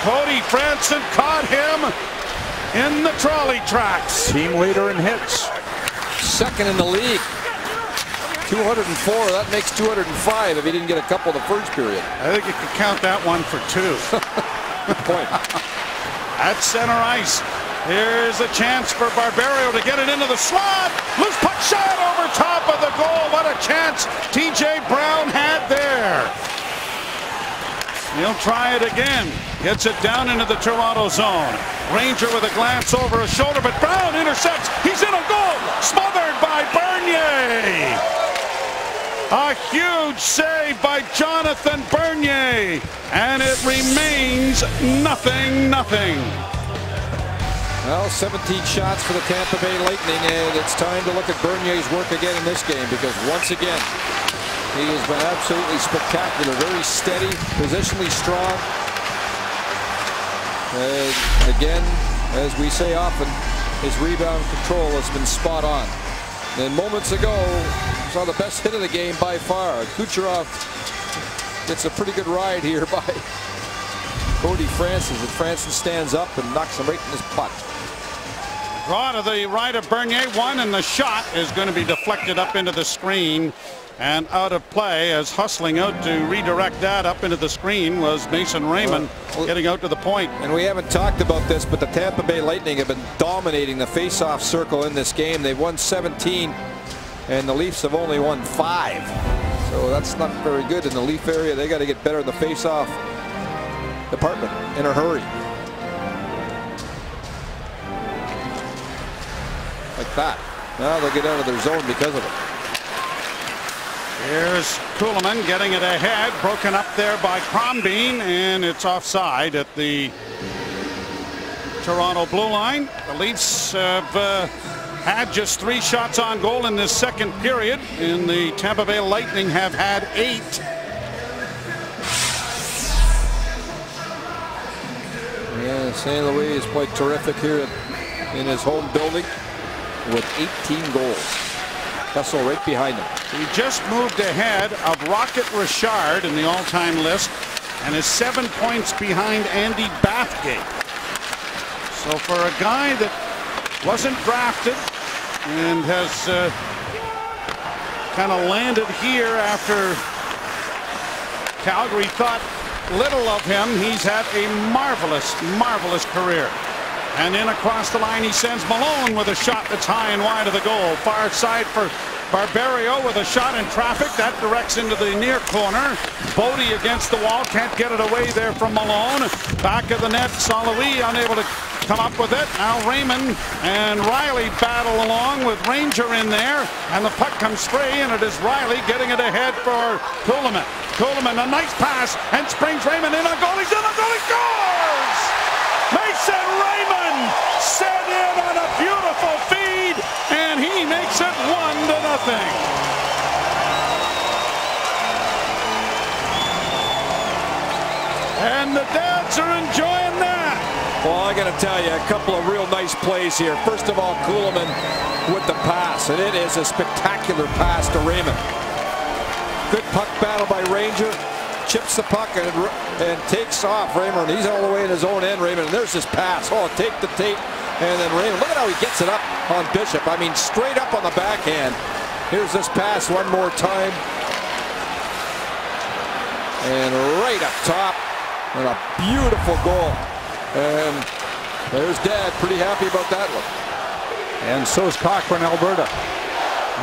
Cody Franson caught him in the trolley tracks. Team leader in hits. Second in the league. 204. That makes 205 if he didn't get a couple the first period. I think you could count that one for two. Good point. At center ice. Here's a chance for Barberio to get it into the slot. Loose puck shot over top of the goal. What a chance TJ Brown had there. He'll try it again. Gets it down into the Toronto zone. Ranger with a glance over his shoulder, but Brown intercepts. He's in a goal. Smothered by Bernier. A huge save by Jonathan Bernier. And it remains 0-0. Well, 17 shots for the Tampa Bay Lightning, and it's time to look at Bernier's work again in this game, because once again, he has been absolutely spectacular. Very steady, positionally strong. And again, as we say often, his rebound control has been spot on. And moments ago, saw the best hit of the game by far. Kucherov gets a pretty good ride here by Cody Franson, and Franson stands up and knocks him right in his butt. Draw to the right of Bernier, one, and the shot is going to be deflected up into the screen and out of play, as hustling out to redirect that up into the screen was Mason Raymond, getting out to the point. And we haven't talked about this, but the Tampa Bay Lightning have been dominating the face-off circle in this game. They've won 17, and the Leafs have only won 5. So that's not very good in the Leaf area. They got to get better in the face-off department in a hurry. Like that. Now they'll get out of their zone because of it. Here's Kuhlman getting it ahead, broken up there by Crombeen, and it's offside at the Toronto blue line. The Leafs have had just 3 shots on goal in this second period, and the Tampa Bay Lightning have had 8. Yeah, St. Louis has played terrific here in his home building with 18 goals. Kessel right behind him. He just moved ahead of Rocket Richard in the all-time list and is 7 points behind Andy Bathgate. So for a guy that wasn't drafted and has kind of landed here after Calgary thought little of him, he's had a marvelous career. And in across the line he sends Malone with a shot that's high and wide of the goal. Far side for Barberio with a shot in traffic. That directs into the near corner. Bodie against the wall. Can't get it away there from Malone. Back of the net. St-Louis unable to come up with it. Now Raymond and Riley battle along with Ranger in there. And the puck comes free, and it is Riley getting it ahead for Kuhlman. Kuhlman, a nice pass, and springs Raymond in on goal. He's in on goal. He scores! Mason Raymond set in on a beautiful feed, and he makes it 1-0. And the dads are enjoying that. Well, I got to tell you, a couple of real nice plays here. First of all, Kuhlman with the pass, and it is a spectacular pass to Raymond. Good puck battle by Ranger. Chips the puck and takes off Raymond. He's all the way in his own end, Raymond. And there's his pass. Oh, take the tape. And then Raymond, look at how he gets it up on Bishop. I mean, straight up on the backhand. Here's this pass one more time. And right up top. And a beautiful goal. And there's Dad, pretty happy about that one. And so is Cochrane, Alberta.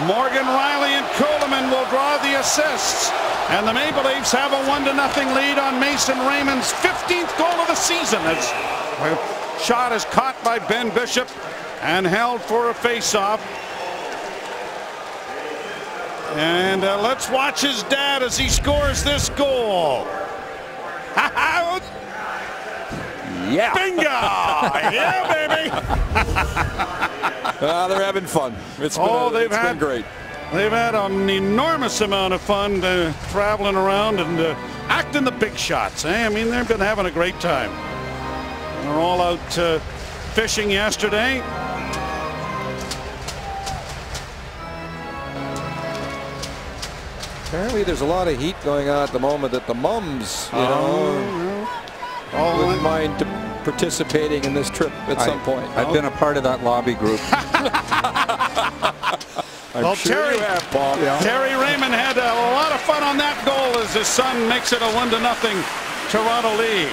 Morgan Riley and Kuhlman will draw the assists. And the Maple Leafs have a 1-0 lead on Mason Raymond's 15th goal of the season. As a shot is caught by Ben Bishop and held for a face-off. And let's watch his dad as he scores this goal. Yeah. Bingo! Yeah, baby! They're having fun. It's been great. They've had an enormous amount of fun traveling around and acting the big shots. I mean, they've been having a great time. They're all out fishing yesterday. Apparently there's a lot of heat going on at the moment that the mums, wouldn't mind participating in this trip at some point. I've been a part of that lobby group. I'm sure Terry, you have, Bob. Terry Raymond had a lot of fun on that goal as his son makes it a 1-0 Toronto lead.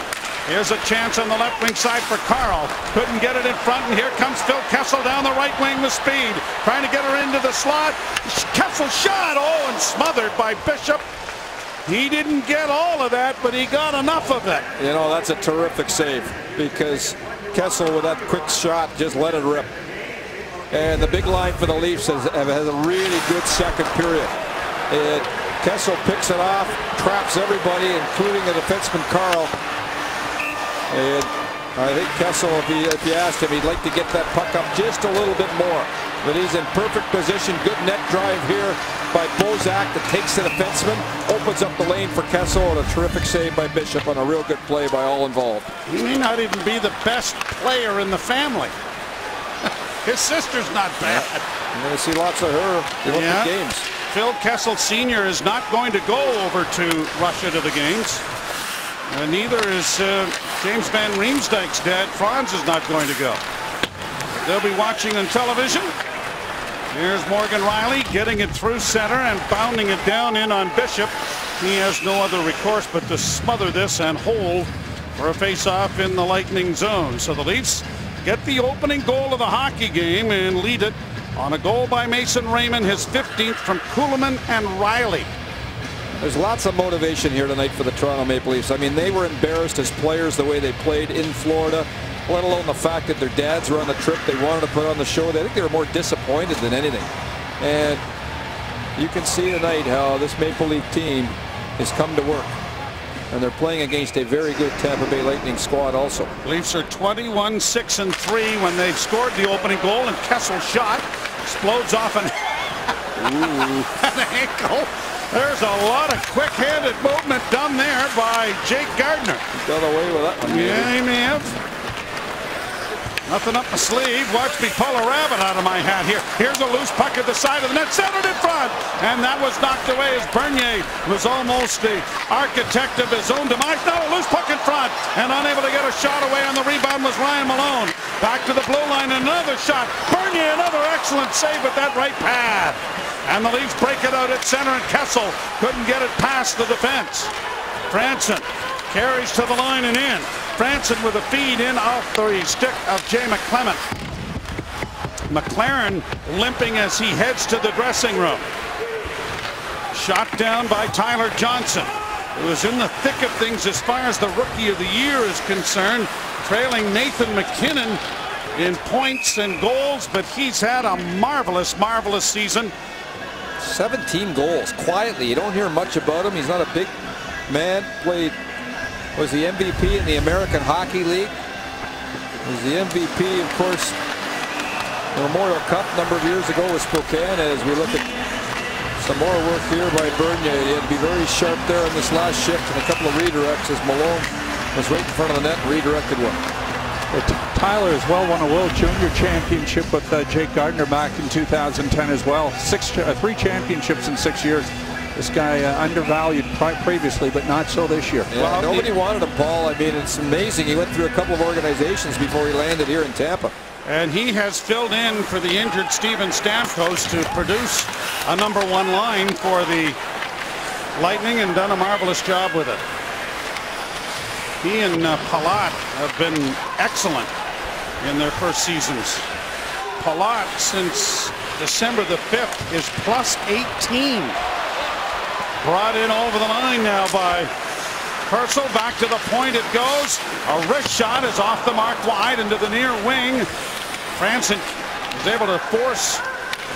Here's a chance on the left wing side for Carl. Couldn't get it in front, and here comes Phil Kessel down the right wing with speed. Trying to get her into the slot. Kessel shot, and smothered by Bishop. He didn't get all of that, but he got enough of it. You know, that's a terrific save because Kessel with that quick shot just let it rip. And the big line for the Leafs has a really good second period. Kessel picks it off, traps everybody, including the defenseman Carl. And I think Kessel, if you asked him, he'd like to get that puck up just a little bit more. But he's in perfect position. Good net drive here by Bozak that takes the defenseman, opens up the lane for Kessel, and a terrific save by Bishop on a real good play by all involved. He may not even be the best player in the family. His sister's not bad. You're going to see lots of her in Olympic games. Phil Kessel Sr. is not going to go over to Russia to the games. And neither is James Van Riemsdyk's dad. Franz is not going to go. They'll be watching on television. Here's Morgan Rielly getting it through center and bounding it down in on Bishop. He has no other recourse but to smother this and hold for a face-off in the Lightning zone. So the Leafs get the opening goal of the hockey game and lead it on a goal by Mason Raymond, his 15th from Kuhlman and Rielly. There's lots of motivation here tonight for the Toronto Maple Leafs. I mean, they were embarrassed as players the way they played in Florida, let alone the fact that their dads were on the trip. They wanted to put on the show. I think they were more disappointed than anything. And you can see tonight how this Maple Leaf team has come to work. And they're playing against a very good Tampa Bay Lightning squad also. Leafs are 21-6-3 when they've scored the opening goal, and Kessel shot explodes off an ankle. There's a lot of quick-handed movement done there by Jake Gardiner. He got away with that one. Yeah, he may have. Nothing up my sleeve. Watch me pull a rabbit out of my hat here. Here's a loose puck at the side of the net, centered in front, and that was knocked away as Bernier was almost the architect of his own demise. Now a loose puck in front, and unable to get a shot away on the rebound was Ryan Malone. Back to the blue line, another shot. Bernier, another excellent save with that right pad. And the Leafs break it out at center, and Kessel couldn't get it past the defense. Franson carries to the line and in. Franson with a feed in off the stick of Jay McClement. McLaren limping as he heads to the dressing room. Shot down by Tyler Johnson, who is in the thick of things as far as the Rookie of the Year is concerned, trailing Nathan MacKinnon in points and goals, but he's had a marvelous season. 17 goals quietly. You don't hear much about him. He's not a big man. Was the MVP in the American Hockey League. Was the MVP, of course, the Memorial Cup a number of years ago with Spokane. As we look at some more work here by Bernier, he had to be very sharp there in this last shift, and a couple of redirects as Malone was right in front of the net and redirected one. Tyler as well won a World Junior Championship with Jake Gardiner back in 2010 as well. 3 championships in 6 years. This guy undervalued previously, but not so this year. Yeah, well, nobody wanted him, Paul. I mean, it's amazing. He went through a couple of organizations before he landed here in Tampa. And he has filled in for the injured Steven Stamkos to produce a #1 line for the Lightning and done a marvelous job with it. He and Palat have been excellent in their first seasons. Palat, since December the 5th, is +18. Brought in over the line now by Purcell. Back to the point it goes. A wrist shot is off the mark wide into the near wing. Franson is able to force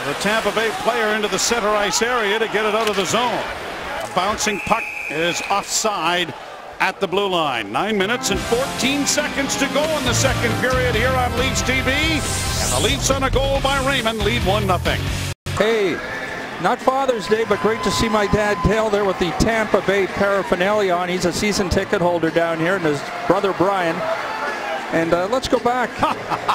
The Tampa Bay player into the center ice area to get it out of the zone. A bouncing puck is offside at the blue line. 9 minutes and 14 seconds to go in the second period here on Leafs TV. And the Leafs on a goal by Raymond lead 1-0. Hey, not Father's Day, but great to see my dad Dale there with the Tampa Bay paraphernalia on. He's a season ticket holder down here, and his brother Brian. And let's go back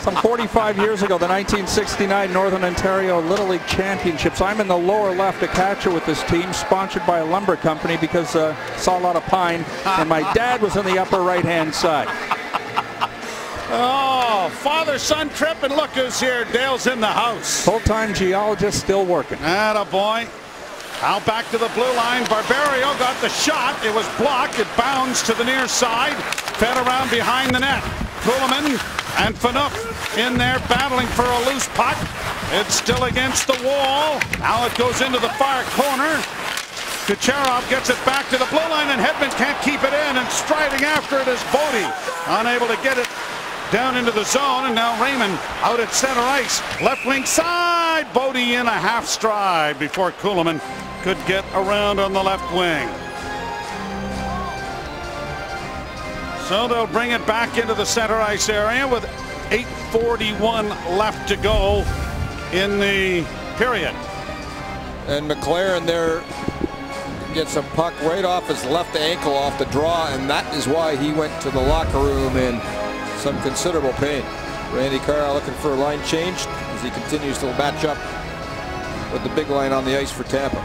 some 45 years ago, the 1969 Northern Ontario Little League Championships. I'm in the lower left, a catcher with this team, sponsored by a lumber company because saw a lot of pine. And my dad was on the upper right-hand side. Oh, father-son trip, and look who's here. Dale's in the house. Full-time geologist, still working. Attaboy. Now back to the blue line. Barberio got the shot. It was blocked. It bounced to the near side. Fed around behind the net. Kulemin and Phaneuf in there battling for a loose puck. It's still against the wall. Now it goes into the far corner. Kucherov gets it back to the blue line, and Hedman can't keep it in, and striding after it is Bodie. Unable to get it down into the zone, and now Raymond out at center ice. Left wing side. Bodie in a half stride before Kulemin could get around on the left wing. So they'll bring it back into the center ice area with 8:41 left to go in the period. And McLaren there gets a puck right off his left ankle off the draw, and that is why he went to the locker room in some considerable pain. Randy Carr looking for a line change as he continues to match up with the big line on the ice for Tampa.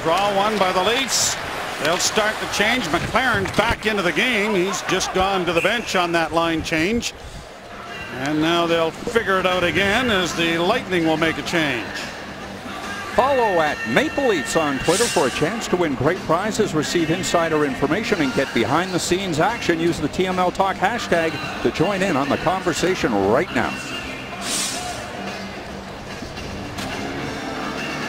Draw one by the Leafs. They'll start the change. McLaren's back into the game. He's just gone to the bench on that line change. And now they'll figure it out again as the Lightning will make a change. Follow at Maple Leafs on Twitter for a chance to win great prizes, receive insider information, and get behind-the-scenes action. Use the TML Talk hashtag to join in on the conversation right now.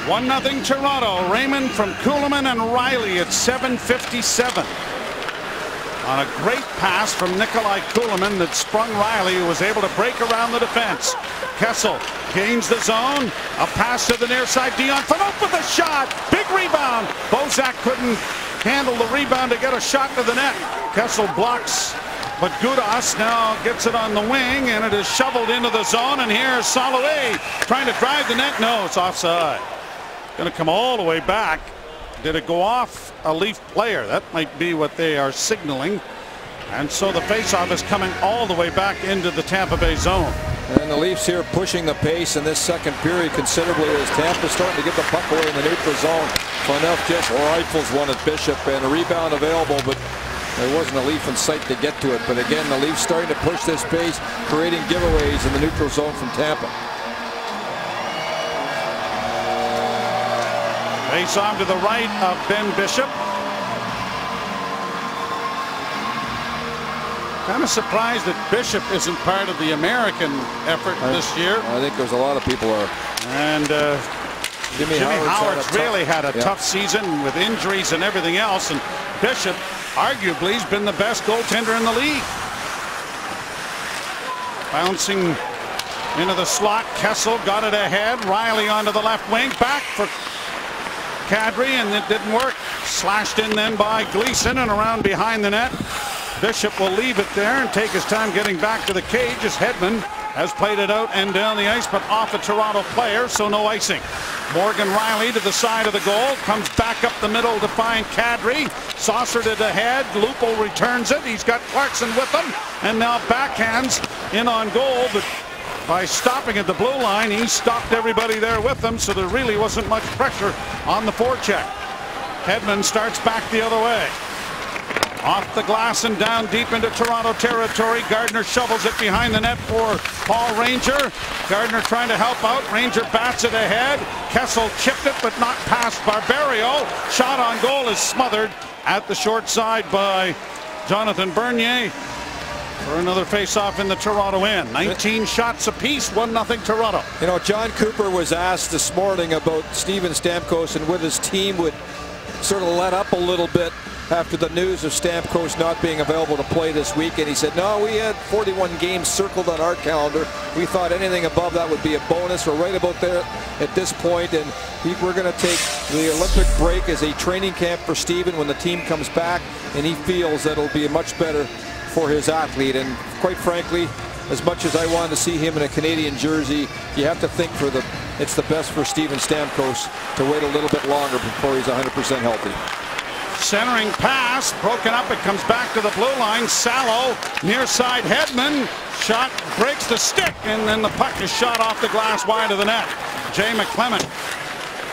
1-0 Toronto. Raymond from Kulemin and Riley at 7:57. On a great pass from Nikolai Kulemin that sprung Riley, who was able to break around the defense. Kessel gains the zone. A pass to the near side. Dion Phaneuf with a shot. Big rebound. Bozak couldn't handle the rebound to get a shot to the net. Kessel blocks, but Gudas now gets it on the wing, and it is shoveled into the zone. And here's Soloway trying to drive the net. No, it's offside. Going to come all the way back. Did it go off a Leaf player? That might be what they are signaling. And so the faceoff is coming all the way back into the Tampa Bay zone. And the Leafs here pushing the pace in this second period considerably as Tampa's starting to get the puck away in the neutral zone. Phaneuf just rifles one at Bishop, and a rebound available, but there wasn't a Leaf in sight to get to it. But again, the Leafs starting to push this pace, creating giveaways in the neutral zone from Tampa. Face on to the right of Ben Bishop. Kind of surprised that Bishop isn't part of the American effort this year. I think there's a lot of people are. And Jimmy Howard's really had a tough season with injuries and everything else. And Bishop arguably has been the best goaltender in the league. Bouncing into the slot. Kessel got it ahead. Riley onto the left wing. Back for Kadri, and it didn't work. Slashed in then by Gleason and around behind the net. Bishop will leave it there and take his time getting back to the cage as Hedman has played it out and down the ice, but off a Toronto player, so no icing. Morgan Riley to the side of the goal, comes back up the middle to find Kadri. Saucered it ahead. Lupo returns it. He's got Clarkson with him, and now backhands in on goal, but by stopping at the blue line, he stopped everybody there with him, so there really wasn't much pressure on the forecheck. Hedman starts back the other way. Off the glass and down deep into Toronto territory. Gardner shovels it behind the net for Paul Ranger. Gardner trying to help out. Ranger bats it ahead. Kessel chipped it, but not past Barberio. Shot on goal is smothered at the short side by Jonathan Bernier. For another face-off in the Toronto end. 19 shots apiece, 1-0 Toronto. You know, John Cooper was asked this morning about Steven Stamkos and whether his team would sort of let up a little bit after the news of Stamkos not being available to play this week, and he said, no, we had 41 games circled on our calendar. We thought anything above that would be a bonus. We're right about there at this point, and we're going to take the Olympic break as a training camp for Steven when the team comes back, and he feels that it'll be much better for his athlete. And quite frankly, as much as I wanted to see him in a Canadian jersey, you have to think it's the best for Steven Stamkos to wait a little bit longer before he's 100% healthy. Centering pass, broken up, it comes back to the blue line. Salo, near side Hedman, shot breaks the stick, and then the puck is shot off the glass wide of the net. Jay McClement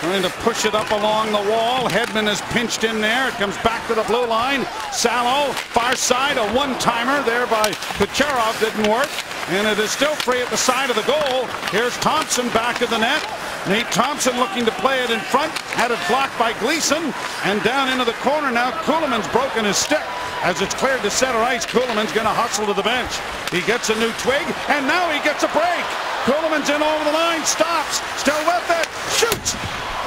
trying to push it up along the wall. Hedman is pinched in there. It comes back to the blue line. Salo, far side, a one-timer there by Kucherov, didn't work. And it is still free at the side of the goal. Here's Thompson back of the net. Nate Thompson looking to play it in front. Had it blocked by Gleason. And down into the corner now. Kuhlman's broken his stick. As it's cleared to center ice, Kuhlman's going to hustle to the bench. He gets a new twig, and now he gets a break. Kuhlman's in over the line, stops, still with it, shoots.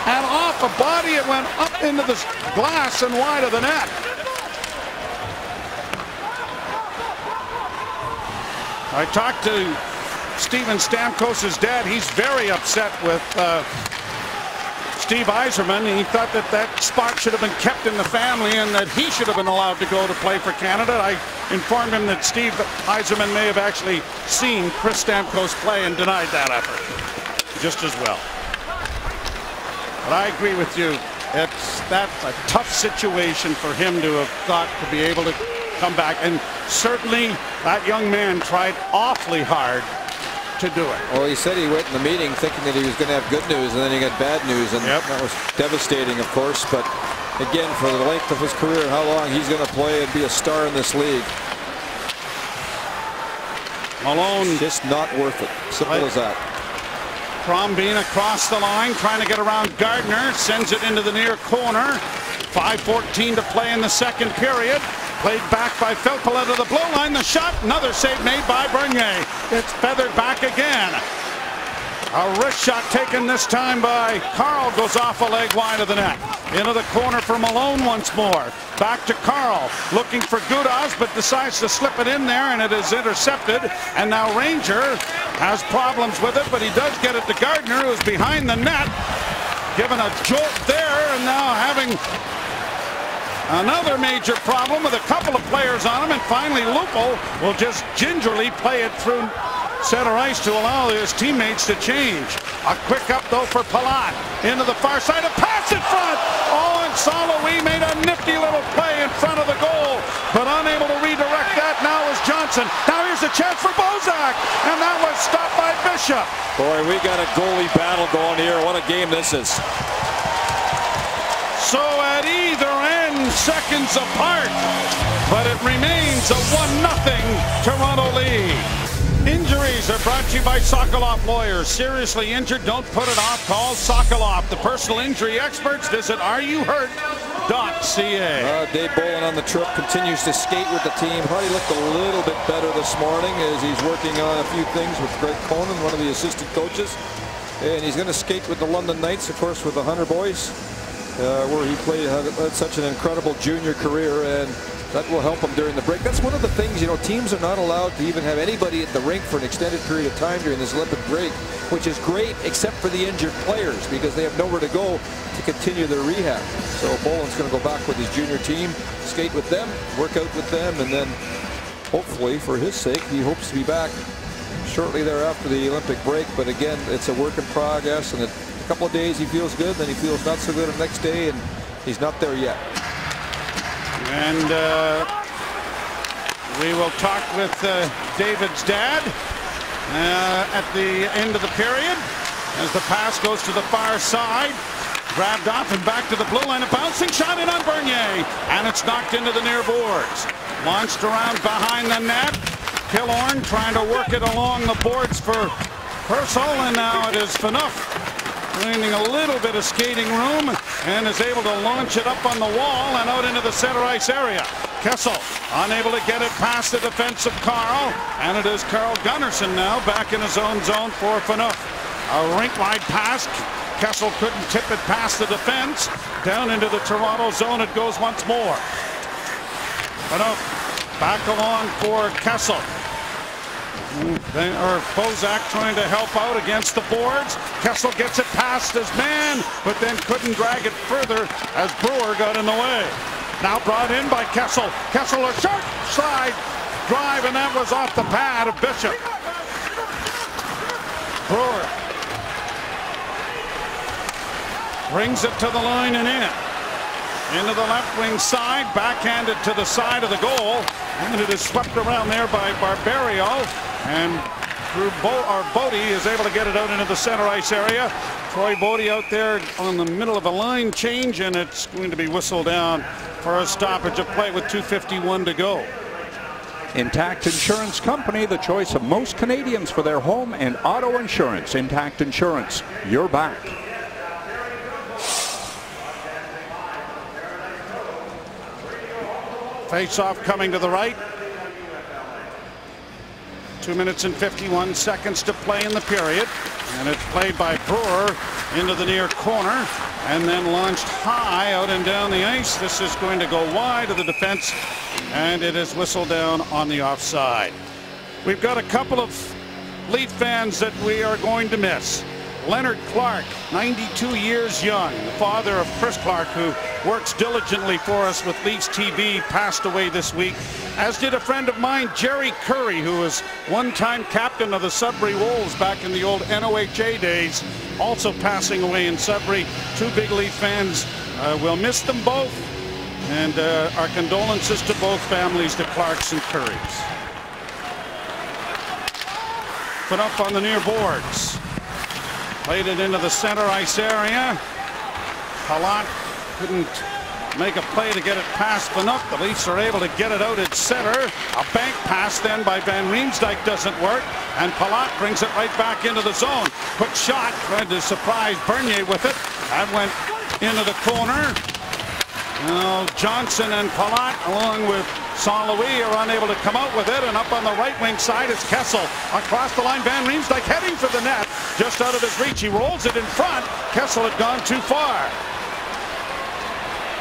And off a body, it went up into the glass and wide of the net. I talked to Steven Stamkos' dad. He's very upset with Steve Yzerman. He thought that spot should have been kept in the family and that he should have been allowed to go to play for Canada. I informed him that Steve Yzerman may have actually seen Chris Stamkos play and denied that effort just as well. But I agree with you. That's a tough situation for him to have thought to be able to come back. And certainly that young man tried awfully hard to do it. Well, he said he went in the meeting thinking that he was going to have good news, and then he got bad news, and that was devastating, of course. But again, for the length of his career, how long he's going to play and be a star in this league, Malone just not worth it. Simple as that. Crombeen across the line, trying to get around Gardner, sends it into the near corner. 5:14 to play in the second period. Played back by Filppula to the blue line. The shot, another save made by Bernier. It's feathered back again. A wrist shot taken this time by Carl, goes off a leg wide of the net. Into the corner for Malone once more. Back to Carl, looking for Gudas, but decides to slip it in there, and it is intercepted. And now Ranger has problems with it, but he does get it to Gardner, who's behind the net. Given a jolt there, and now having another major problem with a couple of players on him, and finally Lupo will just gingerly play it through center ice to allow his teammates to change. A quick up though for Palat. Into the far side, a pass in front. Oh, and St-Louis made a nifty little play in front of the goal, but unable to redirect that now is Johnson. Now here's a chance for Bozak, and that was stopped by Bishop. Boy, we got a goalie battle going here. What a game this is. So at either end, seconds apart, but it remains a 1-0 Toronto lead. Injuries are brought to you by Sokolov Lawyers. Seriously injured, don't put it off. Call Sokolov, the personal injury experts. Visit RUHurt.ca. Dave Bolland on the trip, continues to skate with the team. Thought he looked a little bit better this morning as he's working on a few things with Greg Conan, one of the assistant coaches. And he's going to skate with the London Knights, of course, with the Hunter boys. Where he had such an incredible junior career, and that will help him during the break. That's one of the things, teams are not allowed to even have anybody at the rink for an extended period of time during this Olympic break, which is great except for the injured players because they have nowhere to go to continue their rehab. So Boland's going to go back with his junior team, skate with them, work out with them, and then hopefully, for his sake, he hopes to be back shortly thereafter the Olympic break. But again, it's a work in progress, and a couple of days he feels good, then he feels not so good the next day, and he's not there yet. And we will talk with David's dad at the end of the period as the pass goes to the far side. Grabbed off and back to the blue line. A bouncing shot in on Bernier, and it's knocked into the near boards. Launched around behind the net. Killorn trying to work it along the boards for Purcell, and now it is Phaneuf finding a little bit of skating room and is able to launch it up on the wall and out into the center ice area. Kessel unable to get it past the defensive Carl, and it is Carl Gunnarsson now back in his own zone for Phaneuf. A rink-wide pass. Kessel couldn't tip it past the defense. Down into the Toronto zone it goes once more. Phaneuf back along for Kessel. Bozak trying to help out against the boards. Kessel gets it past his man, but then couldn't drag it further as Brewer got in the way. Now brought in by Kessel. Kessel a short slide drive, and that was off the pad of Bishop. Brewer brings it to the line and in. Into the left wing side, backhanded to the side of the goal, and it is swept around there by Barberio, and Bodie is able to get it out into the center ice area. Troy Bodie out there on the middle of a line change, and it's going to be whistled down for a stoppage of play with 2:51 to go. Intact Insurance Company, the choice of most Canadians for their home and auto insurance. Intact Insurance, you're back. Face-off coming to the right. 2 minutes and 51 seconds to play in the period. And it's played by Brewer into the near corner and then launched high out and down the ice. This is going to go wide of the defense, and it is whistled down on the offside. We've got a couple of Leaf fans that we are going to miss. Leonard Clark, 92 years young, the father of Chris Clark, who works diligently for us with Leafs TV, passed away this week, as did a friend of mine, Jerry Curry, who was one-time captain of the Sudbury Wolves back in the old NOHA days, also passing away in Sudbury. Two big Leaf fans. We'll miss them both, and our condolences to both families, the Clarks and Currys. Put up on the near boards. Played it into the center ice area. Palat couldn't make a play to get it past Phaneuf. The Leafs are able to get it out at center. A bank pass then by Van Riemsdyk doesn't work, and Palat brings it right back into the zone. Quick shot, tried to surprise Bernier with it. That went into the corner. Now Johnson and Palat, along with Saint-Louis, are unable to come out with it, and up on the right wing side is Kessel. Across the line, Van Riemsdyk heading for the net, just out of his reach. He rolls it in front. Kessel had gone too far.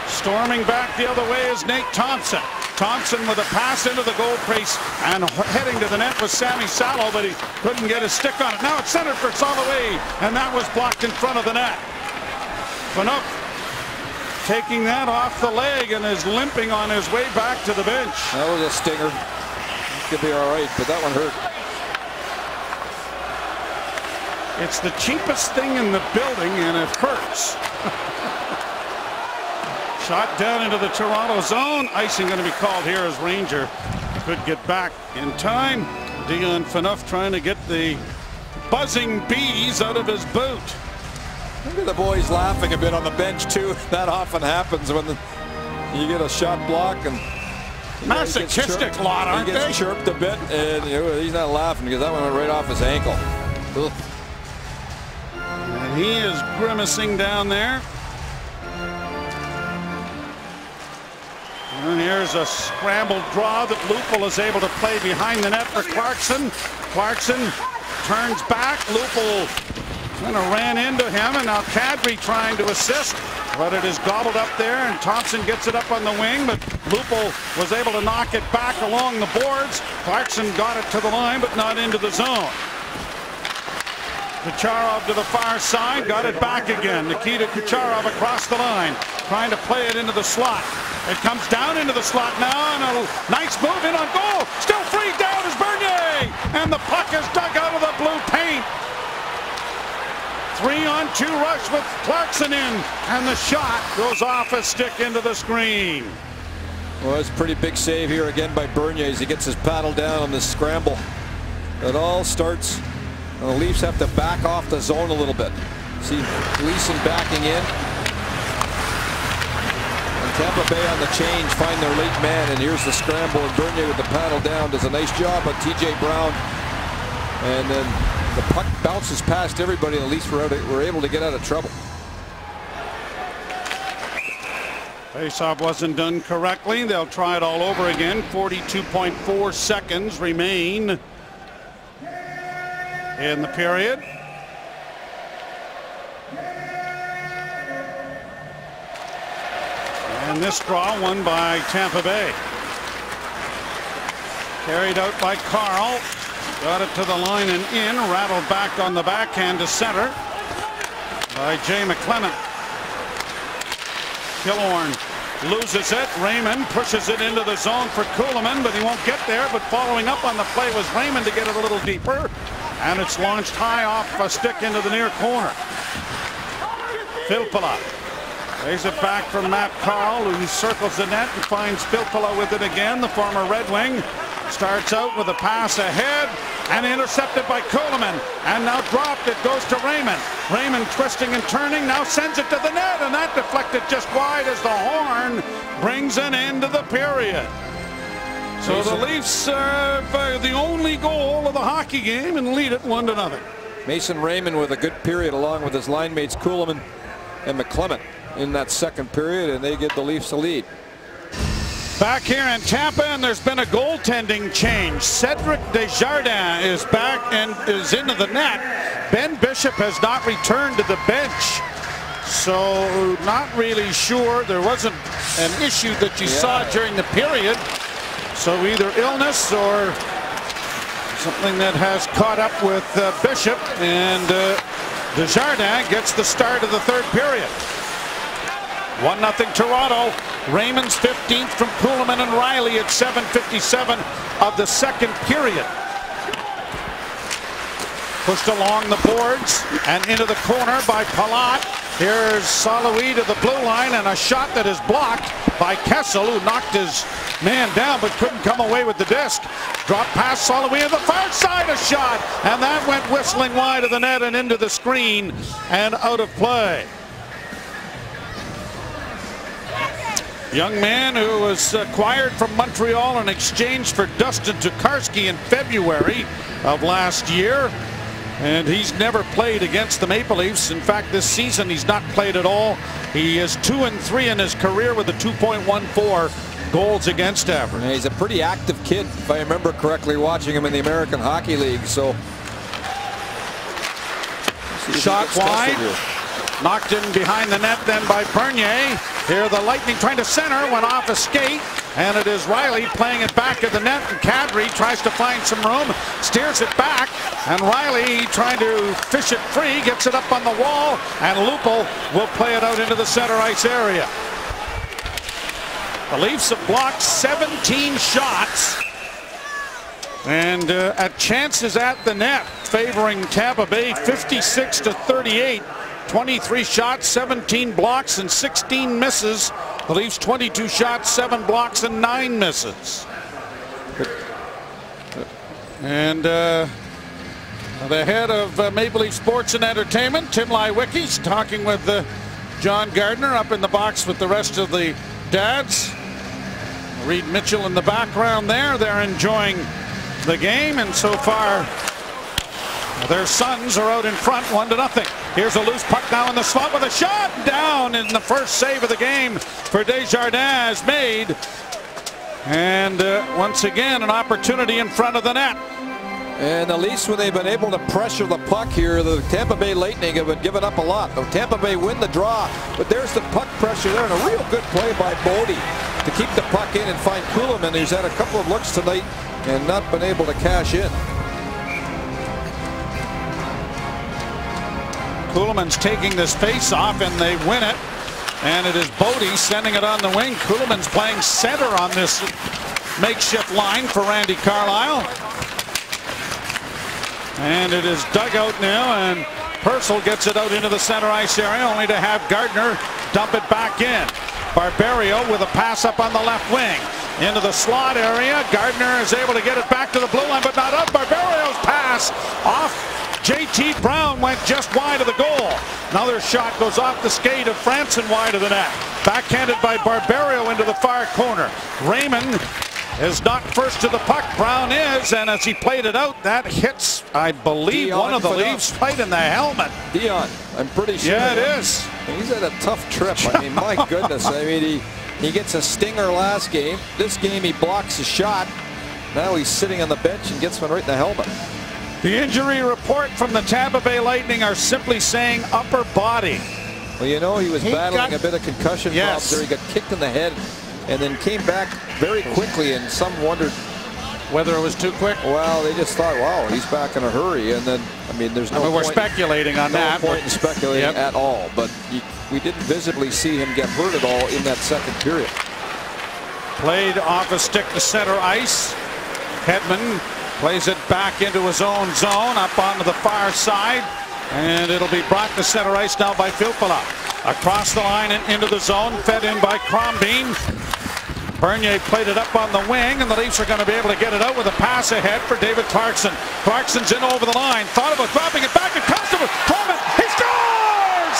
Storming back the other way is Nate Thompson. Thompson with a pass into the goal crease, and heading to the net was Sammy Salo, but he couldn't get his stick on it. Now it's centered for Saint-Louis, and that was blocked in front of the net. Phaneuf taking that off the leg and is limping on his way back to the bench. That was a stinger. Could be all right, but that one hurt. It's the cheapest thing in the building, and it hurts. Shot down into the Toronto zone. Icing going to be called here as Ranger could get back in time. Dion Phaneuf trying to get the buzzing bees out of his boot. Look at the boys laughing a bit on the bench too. That often happens when you get a shot block, and masochistic lot, aren't they? He gets chirped a bit, and he's not laughing because that one went right off his ankle. Ugh. And he is grimacing down there. And here's a scrambled draw that Lupul is able to play behind the net for Clarkson. Clarkson turns back. Lupul kind of ran into him, and now Kadri trying to assist, but it is gobbled up there, and Thompson gets it up on the wing, but Lupul was able to knock it back along the boards. Clarkson got it to the line, but not into the zone. Kucherov to the far side, got it back again. Nikita Kucherov across the line, trying to play it into the slot. It comes down into the slot now, and a nice move in on goal. Still free, down is Bernier, and the puck is dug out of the blue paint. 3-on-2 rush with Clarkson in, and the shot goes off a stick into the screen. Well, it's a pretty big save here again by Bernier as he gets his paddle down on this scramble. It all starts, and the Leafs have to back off the zone a little bit. See Gleason backing in. And Tampa Bay on the change find their late man, and here's the scramble, and Bernier with the paddle down does a nice job on T.J. Brown. And then the puck bounces past everybody, and the Leafs were able to get out of trouble. Faceoff wasn't done correctly. They'll try it all over again. 42.4 seconds remain in the period. And this draw won by Tampa Bay. Carried out by Carl. Got it to the line and in. Rattled back on the backhand to center by Jay McClement. Killorn loses it. Raymond pushes it into the zone for Kulemin, but he won't get there. But following up on the play was Raymond to get it a little deeper. And it's launched high off a stick into the near corner. Filppula lays it back from Matt Carl, who circles the net and finds Filppula with it again. The former Red Wing starts out with a pass ahead and intercepted by Kulemin, and now dropped. It goes to Raymond. Raymond twisting and turning, now sends it to the net, and that deflected just wide as the horn brings an end to the period. So the Leafs are the only goal of the hockey game and lead it 1-0. Mason Raymond with a good period along with his line mates Kulemin and McClement in that second period, and they give the Leafs a lead. Back here in Tampa, and there's been a goaltending change. Cedric Desjardins is back and is into the net. Ben Bishop has not returned to the bench, so not really sure. There wasn't an issue that you saw during the period, so either illness or something that has caught up with Bishop, and Desjardins gets the start of the third period. 1-0 Toronto. Raymond's 15th from Kulemin and Riley at 7:57 of the second period. Pushed along the boards and into the corner by Palat. Here's St-Louis to the blue line, and a shot that is blocked by Kessel, who knocked his man down but couldn't come away with the disc. Drop past St-Louis on the far side, a shot, and that went whistling wide of the net and into the screen and out of play. Young man who was acquired from Montreal in exchange for Dustin Tokarski in February of last year. And he's never played against the Maple Leafs. In fact, this season he's not played at all. He is 2-3 in his career with a 2.14 goals against average. Yeah, he's a pretty active kid, if I remember correctly, watching him in the American Hockey League. So shot wide. Knocked in behind the net then by Bernier. Here the Lightning trying to center, went off a skate, and it is Riley playing it back at the net, and Kadri tries to find some room, steers it back, and Riley trying to fish it free, gets it up on the wall, and Lupul will play it out into the center ice area. The Leafs have blocked 17 shots, and at chances at the net favoring Tampa Bay 56-38. 23 shots, 17 blocks, and 16 misses. The Leafs 22 shots, 7 blocks, and 9 misses. And the head of Maple Leaf Sports and Entertainment, Tim Leiweke, talking with John Gardner up in the box with the rest of the dads. Reed Mitchell in the background there. They're enjoying the game, and so far their sons are out in front 1-0. Here's a loose puck now in the slot with a shot down, in the first save of the game for Desjardins made. And once again, an opportunity in front of the net. And the Leafs, when they've been able to pressure the puck here, the Tampa Bay Lightning have been giving up a lot. The Tampa Bay win the draw, but there's the puck pressure there, and a real good play by Bodie to keep the puck in and find Kulemin, who's had a couple of looks tonight and not been able to cash in. Kulemin's taking this face off, and they win it. And it is Bodie sending it on the wing. Kulemin's playing center on this makeshift line for Randy Carlyle. And it is dug out now, and Purcell gets it out into the center ice area, only to have Gardner dump it back in. Barberio with a pass up on the left wing. Into the slot area. Gardner is able to get it back to the blue line, but not up. Barberio's pass off J.T. Brown went just wide of the goal. Another shot goes off the skate of Franson wide of the net. Backhanded by Barberio into the far corner. Raymond is not first to the puck. Brown is, and as he played it out, that hits, I believe, Dion, one of the Leafs right in the helmet. Dion, I'm pretty sure. Yeah, it is. He's had a tough trip. I mean, my goodness. I mean, he gets a stinger last game. This game he blocks a shot. Now he's sitting on the bench and gets one right in the helmet. The injury report from the Tampa Bay Lightning are simply saying upper body. Well, you know, he was battling a bit of concussion problems there. He got kicked in the head and then came back very quickly, and some wondered whether it was too quick? Well, they just thought, wow, he's back in a hurry. And then, I mean, there's no we're point, speculating on that. No point in speculating at all. But we didn't visibly see him get hurt at all in that second period. Played off a stick to center ice. Hedman plays it back into his own zone, up onto the far side. And it'll be brought to center ice now by Filppula. Across the line and into the zone, fed in by Crombeen. Bernier played it up on the wing, and the Leafs are going to be able to get it out with a pass ahead for David Clarkson. Clarkson's in over the line, thought about dropping it back, and comes to Clement. He scores!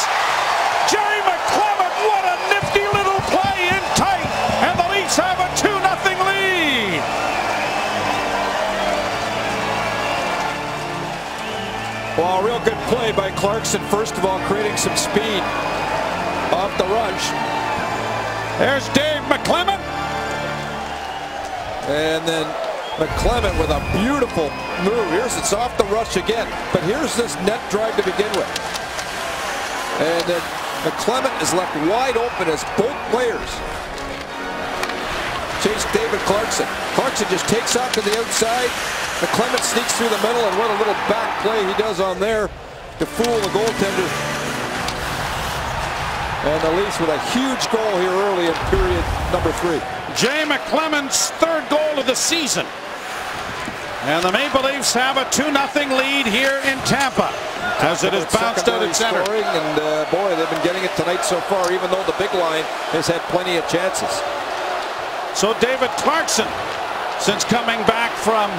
Jerry McClement, what a nifty little play in tight, and the Leafs have a 2-0 lead. Well, a real good play by Clarkson. First of all, creating some speed off the rush. There's Dave McClement. And then McClement with a beautiful move. It's off the rush again. But here's this net drive to begin with. And then McClement is left wide open as both players chase David Clarkson. Clarkson just takes off to the outside. McClement sneaks through the middle, and what a little back play he does on there to fool the goaltender. And the Leafs with a huge goal here early in period number 3. Jay McClement's third goal of the season. And the Maple Leafs have a 2-0 lead here in Tampa as it is bounced out at center. And boy, they've been getting it tonight so far, even though the big line has had plenty of chances. So David Clarkson, since coming back from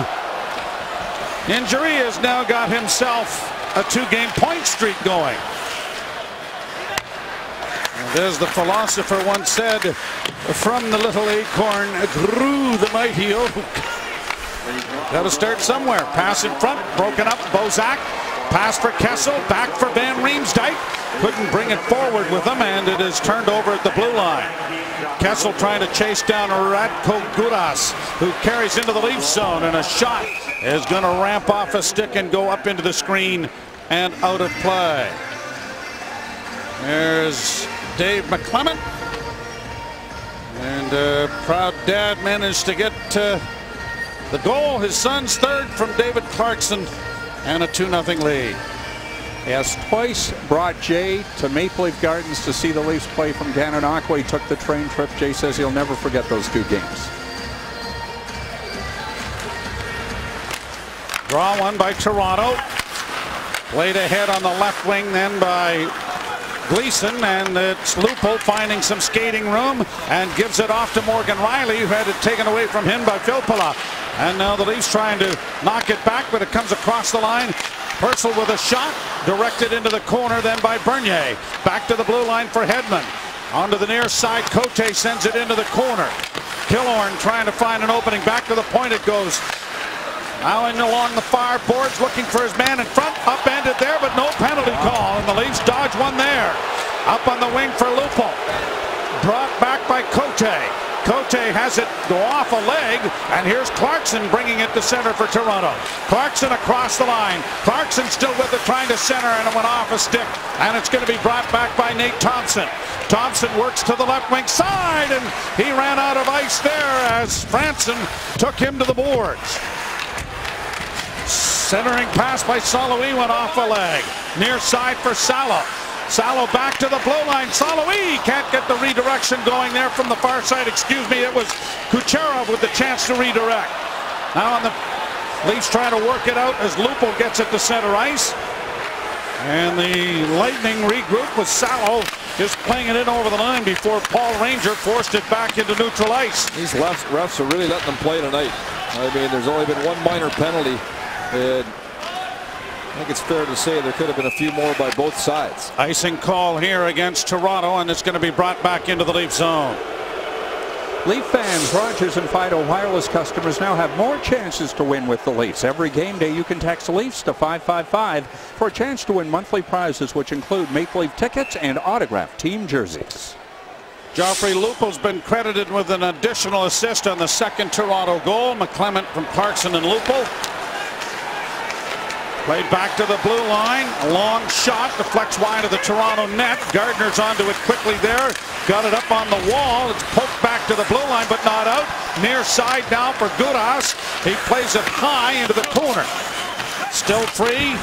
injury, has now got himself a 2-game point streak going. And as the philosopher once said, from the little acorn grew the mighty oak. Got to start somewhere. Pass in front, broken up. Bozak. Pass for Kessel. Back for Van Riemsdyk. Couldn't bring it forward with him, and it is turned over at the blue line. Kessel trying to chase down Radko Gudas, who carries into the Leafs zone, and a shot is going to ramp off a stick and go up into the screen and out of play. There's Dave McClement. And proud dad managed to get the goal, his son's third from David Clarkson, and a 2-0 lead. He has twice brought Jay to Maple Leaf Gardens to see the Leafs play from Gananoque. He took the train trip. Jay says he'll never forget those 2 games. Draw one by Toronto. Played ahead on the left wing then by Gleason, and it's Lupo finding some skating room and gives it off to Morgan Rielly, who had it taken away from him by Filppula. And now the Leafs trying to knock it back, but it comes across the line. Purcell with a shot directed into the corner then by Bernier. Back to the blue line for Hedman. Onto the near side, Cote sends it into the corner. Killorn trying to find an opening. Back to the point it goes. Now in along the far boards, looking for his man in front. Upended there, but no penalty call. And the Leafs dodge one there. Up on the wing for Lupo. Brought back by Cote. Cote has it go off a leg, and here's Clarkson bringing it to center for Toronto. Clarkson across the line. Clarkson still with it, trying to center, and it went off a stick. And it's going to be brought back by Nate Thompson. Thompson works to the left wing side, and he ran out of ice there as Franson took him to the boards. Centering pass by Saloui went off a leg. Near side for Salo. Salo back to the blue line. Saloui can't get the redirection going there from the far side. Excuse me, it was Kucherov with the chance to redirect. Now on the Leafs trying to work it out as Lupo gets it to center ice. And the Lightning regroup with Salo just playing it in over the line before Paul Ranger forced it back into neutral ice. These refs are really letting them play tonight. I mean, there's only been one minor penalty. And I think it's fair to say there could have been a few more by both sides. Icing call here against Toronto, and it's going to be brought back into the Leaf zone. Leaf fans, Rogers and Fido wireless customers now have more chances to win with the Leafs. Every game day you can text Leafs to 555 for a chance to win monthly prizes, which include Maple Leaf tickets and autographed team jerseys. Joffrey Lupo's been credited with an additional assist on the second Toronto goal. McClement from Clarkson and Lupo. Played back to the blue line. A long shot deflects wide of the Toronto net. Gardner's onto it quickly there. Got it up on the wall. It's poked back to the blue line, but not out. Near side now for Gudas. He plays it high into the corner. Still free.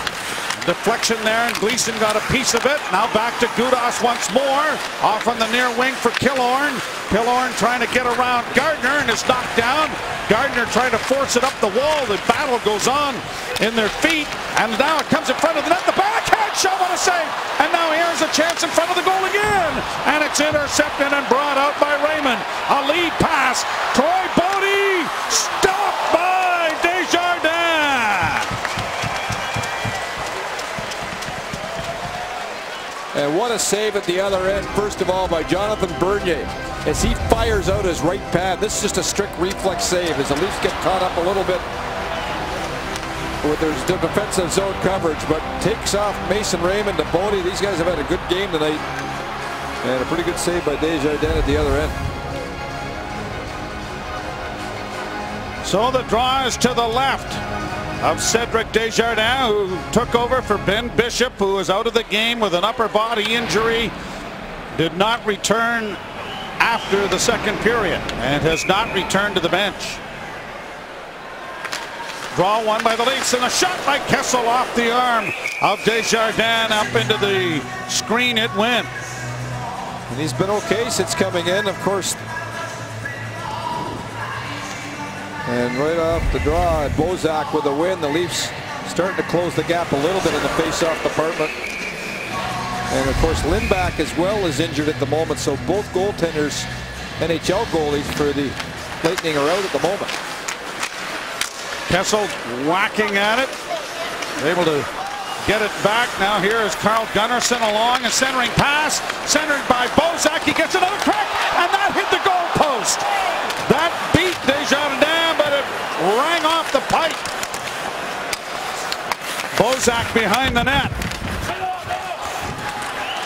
Deflection there, and Gleason got a piece of it. Now back to Gudas once more. Off on the near wing for Killorn. Killorn trying to get around Gardner and is knocked down. Gardner trying to force it up the wall. The battle goes on in their feet. And now it comes in front of the net. The backhand shot on a save. And now here's a chance in front of the goal again. And it's intercepted and brought out by Raymond. A lead pass. Troy Bodie stopped by Desjardins. And what a save at the other end, first of all, by Jonathan Bernier, as he fires out his right pad. This is just a strict reflex save as the Leafs get caught up a little bit with their defensive zone coverage, but takes off Mason Raymond to Bodie. These guys have had a good game tonight, and a pretty good save by Desjardins at the other end. So the draw is to the left of Cedric Desjardins, who took over for Ben Bishop, who was out of the game with an upper body injury. Did not return after the second period and has not returned to the bench. Draw won by the Leafs, and a shot by Kessel off the arm of Desjardins up into the screen. It went. And he's been okay since coming in, of course. And right off the draw, Bozak with a win. The Leafs starting to close the gap a little bit in the face-off department. And of course, Lindback as well is injured at the moment. So both goaltenders, NHL goalies for the Lightning, are out at the moment. Kessel whacking at it. Able to get it back. Now here is Carl Gunnarsson along a centering pass. Centered by Bozak. He gets another crack, and that hit the goal post. That beat Desjardins, but it rang off the pipe. Bozak behind the net.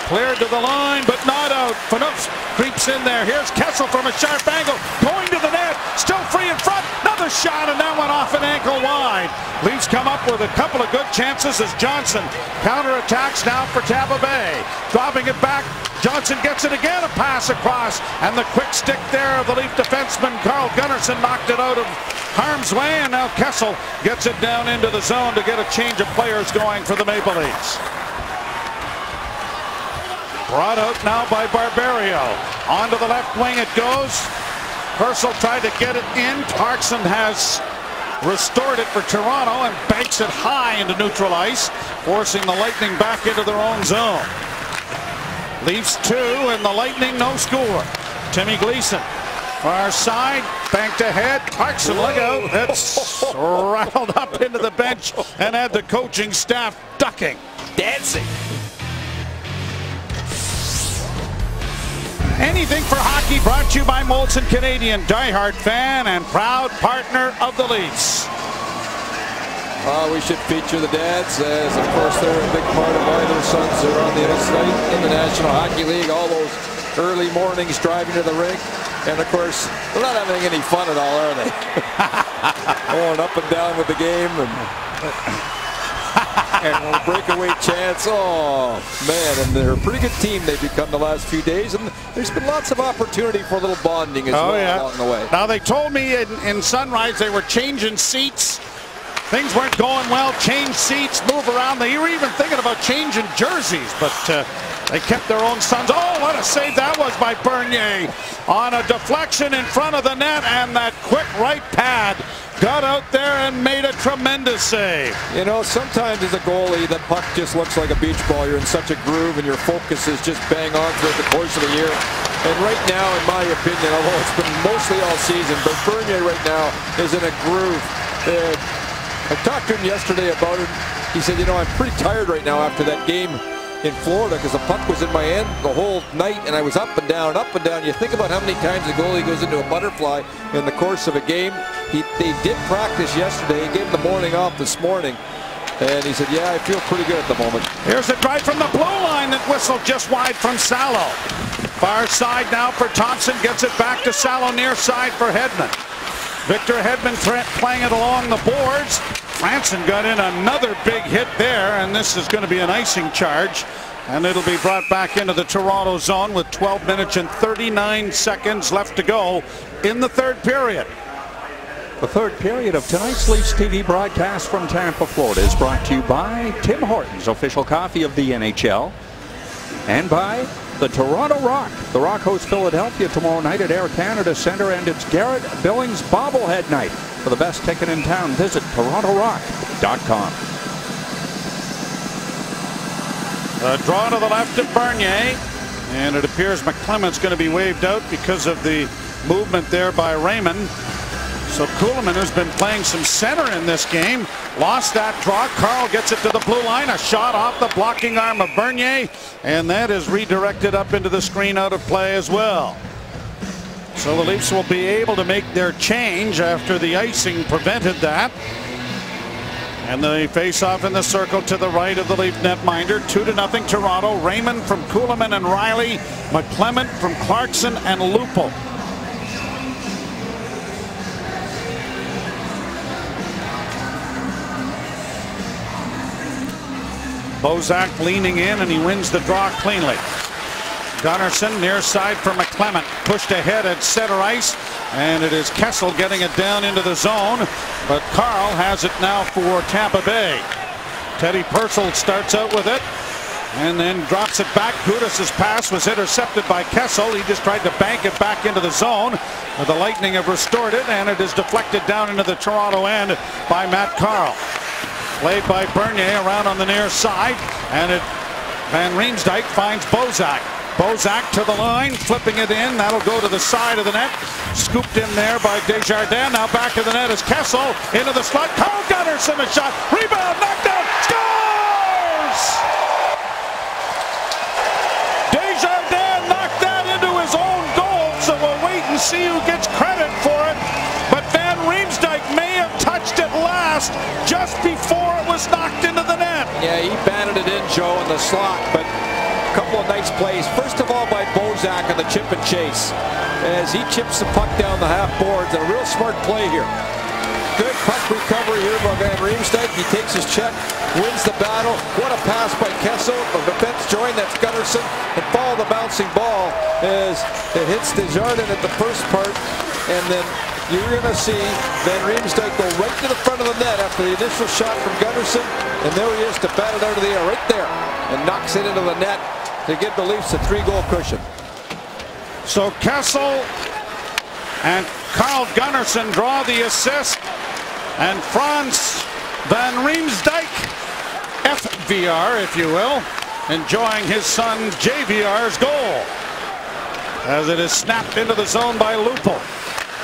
Cleared to the line, but not out. Phaneuf creeps in there. Here's Kessel from a sharp angle. Going to the net. Still free in front. Another shot, and that went off an ankle wide. Leafs come up with a couple of good chances as Johnson counterattacks now for Tampa Bay. Dropping it back. Johnson gets it again. A pass across. And the quick stick there of the Leaf defenseman, Carl Gunnarsson, knocked it out of harm's way. And now Kessel gets it down into the zone to get a change of players going for the Maple Leafs. Brought out now by Barberio. Onto the left wing it goes. Purcell tried to get it in. Clarkson has restored it for Toronto and banks it high into neutral ice, forcing the Lightning back into their own zone. Leafs 2 and the Lightning no score. Timmy Gleason, far side, banked ahead. Clarkson, look out. It's rattled up into the bench and had the coaching staff ducking. Dancing. Anything for Hockey brought to you by Molson Canadian, diehard fan and proud partner of the Leafs. We should feature the dads, as of course they're a big part of why their sons are on the outside in the National Hockey League. All those early mornings driving to the rink, and of course they're not having any fun at all, are they? Going up and down with the game and a breakaway chance. Oh man, and they're a pretty good team they've become the last few days, and there's been lots of opportunity for a little bonding as well along the way. Now they told me in Sunrise they were changing seats. Things weren't going well. Change seats, move around. They were even thinking about changing jerseys, but they kept their own sons. Oh, what a save that was by Bernier on a deflection in front of the net, and that quick right pad got out there and made a tremendous save. You know, sometimes as a goalie, the puck just looks like a beach ball. You're in such a groove, and your focus is just bang on throughout the course of the year. And right now, in my opinion, although it's been mostly all season, but Bernier right now is in a groove. I talked to him yesterday about it. He said, you know, I'm pretty tired right now after that game in Florida because the puck was in my end the whole night, and I was up and down, up and down. You think about how many times a goalie goes into a butterfly in the course of a game. They did practice yesterday. He gave him the morning off this morning, and he said, yeah, I feel pretty good at the moment. Here's a drive from the blue line that whistled just wide from Salo. Far side now for Thompson. Gets it back to Salo, near side for Hedman. Victor Hedman playing it along the boards. Franson got in another big hit there, and this is going to be an icing charge. And it'll be brought back into the Toronto zone with 12 minutes and 39 seconds left to go in the third period. The third period of tonight's Leafs TV broadcast from Tampa, Florida is brought to you by Tim Hortons, official coffee of the NHL, and by the Toronto Rock. The Rock hosts Philadelphia tomorrow night at Air Canada Centre, and it's Garrett Billings bobblehead night. For the best ticket in town, visit TorontoRock.com. A draw to the left of Bernier, and it appears McClement's going to be waved out because of the movement there by Raymond. So Kuhlman, who's been playing some center in this game, lost that draw. Carl gets it to the blue line. A shot off the blocking arm of Bernier, and that is redirected up into the screen out of play as well. So the Leafs will be able to make their change after the icing prevented that. And they face off in the circle to the right of the Leaf netminder. 2-0 Toronto. Raymond from Kuhlman and Riley. McClement from Clarkson and Lupo. Bozak leaning in, and he wins the draw cleanly. Gunnarsson near side for McClement, pushed ahead at center ice, and it is Kessel getting it down into the zone, but Carl has it now for Tampa Bay. Teddy Purcell starts out with it and then drops it back. Gudas's pass was intercepted by Kessel. He just tried to bank it back into the zone. The Lightning have restored it, and it is deflected down into the Toronto end by Matt Carl. Played by Bernier around on the near side, and Van Riemsdyk finds Bozak. Bozak to the line, flipping it in. That'll go to the side of the net. Scooped in there by Desjardins. Now back to the net is Kessel into the slot. Carl Gunnarsson, a shot. Rebound, knocked down, scores! Desjardins knocked that into his own goal, so we'll wait and see who gets credit for it. But Van Riemsdyk may have touched it last just before it was knocked into the net. Yeah, he batted it in, Joe, in the slot, but a couple of nice plays. First of all by Bozak on the chip and chase as he chips the puck down the half boards, and a real smart play here. Good puck recovery here by Van Riemsdyk. He takes his check, wins the battle. What a pass by Kessel. The defense join, that's Gunnarsson, and follow the bouncing ball as it hits Desjardins at the first part, and then you're going to see Van Riemsdyk go right to the front of the net after the initial shot from Gunnarsson, and there he is to bat it out of the air right there and knocks it into the net to give the Leafs a 3-goal cushion. So Kessel and Carl Gunnarsson draw the assist, and Frans Van Riemsdyk, FVR if you will, enjoying his son JVR's goal as it is snapped into the zone by Lupo.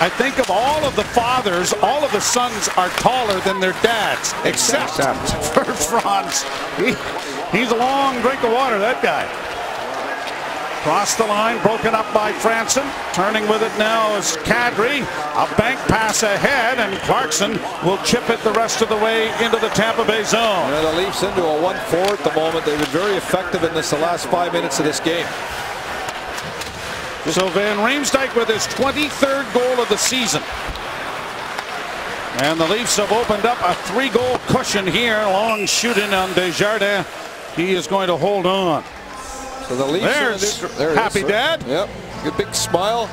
I think of all of the fathers, all of the sons are taller than their dads, except for Frans. He's a long drink of water, that guy. Cross the line, broken up by Franson. Turning with it now is Kadri. A bank pass ahead, and Clarkson will chip it the rest of the way into the Tampa Bay zone. The Leafs into a 1-4 at the moment. They've been very effective in the last 5 minutes of this game. So Van Riemsdyk with his 23rd goal of the season. And the Leafs have opened up a 3-goal cushion here. Long shooting on Desjardins. He is going to hold on. So the Leafs there Happy Dad. Yep, good big smile.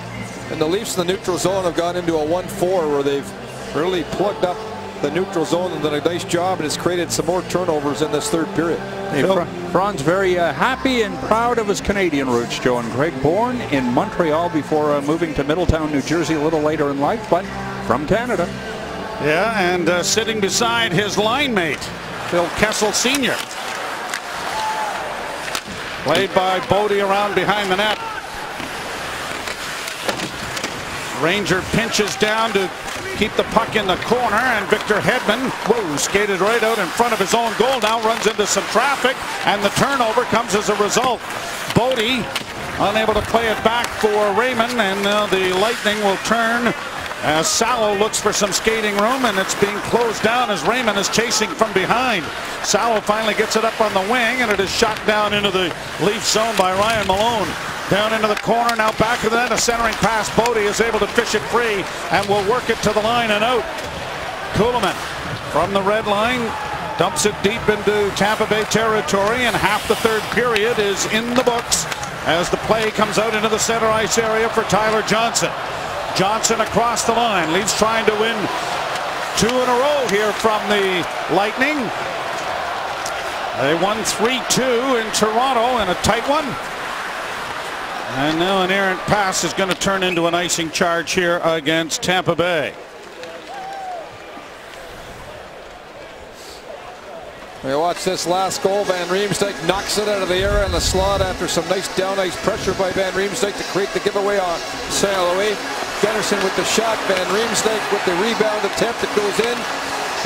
And the Leafs in the neutral zone have gone into a 1-4 where they've really plugged up the neutral zone and done a nice job, and has created some more turnovers in this third period. Hey, Fran's very happy and proud of his Canadian roots, Joe. And Greg, born in Montreal before moving to Middletown, New Jersey a little later in life, but from Canada. Yeah, and sitting beside his line mate, Phil Kessel Sr. Played by Bodie around behind the net. Ranger pinches down to keep the puck in the corner, and Victor Hedman, skated right out in front of his own goal. Now runs into some traffic, and the turnover comes as a result. Bodie unable to play it back for Raymond, and now the Lightning will turn as Salo looks for some skating room, and it's being closed down as Raymond is chasing from behind. Salo finally gets it up on the wing, and it is shot down into the Leaf zone by Ryan Malone. Down into the corner, now back to the net, a centering pass. Bodie is able to fish it free and will work it to the line and out. Kuhlman from the red line dumps it deep into Tampa Bay territory, and half the third period is in the books as the play comes out into the center ice area for Tyler Johnson. Johnson across the line. Leafs trying to win 2 in a row here from the Lightning. They won 3-2 in Toronto in a tight one. And now an errant pass is going to turn into an icing charge here against Tampa Bay. We watch this last goal. Van Riemsdyk knocks it out of the air in the slot after some nice down ice pressure by Van Riemsdyk to create the giveaway on St. Louis. Gunnarsson with the shot. Van Riemsdyk with the rebound attempt that goes in.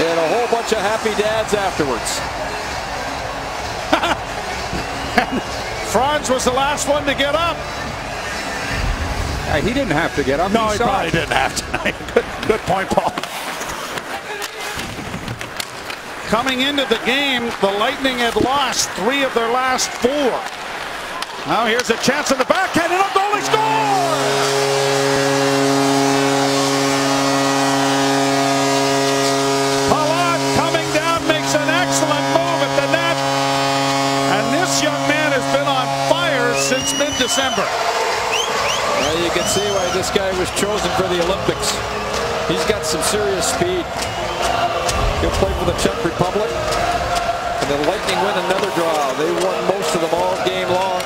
And a whole bunch of happy dads afterwards. Franz was the last one to get up. He didn't have to get up. No, he probably didn't have to. Good point, Paul. Coming into the game, the Lightning had lost 3 of their last 4. Now here's a chance in the backhand, and a goal, he scores! Palat coming down makes an excellent move at the net. And this young man has been on fire since mid-December. Well, you can see why this guy was chosen for the Olympics. He's got some serious speed. He'll play for the Czech Republic. And the Lightning win another draw. They won most of them all game long.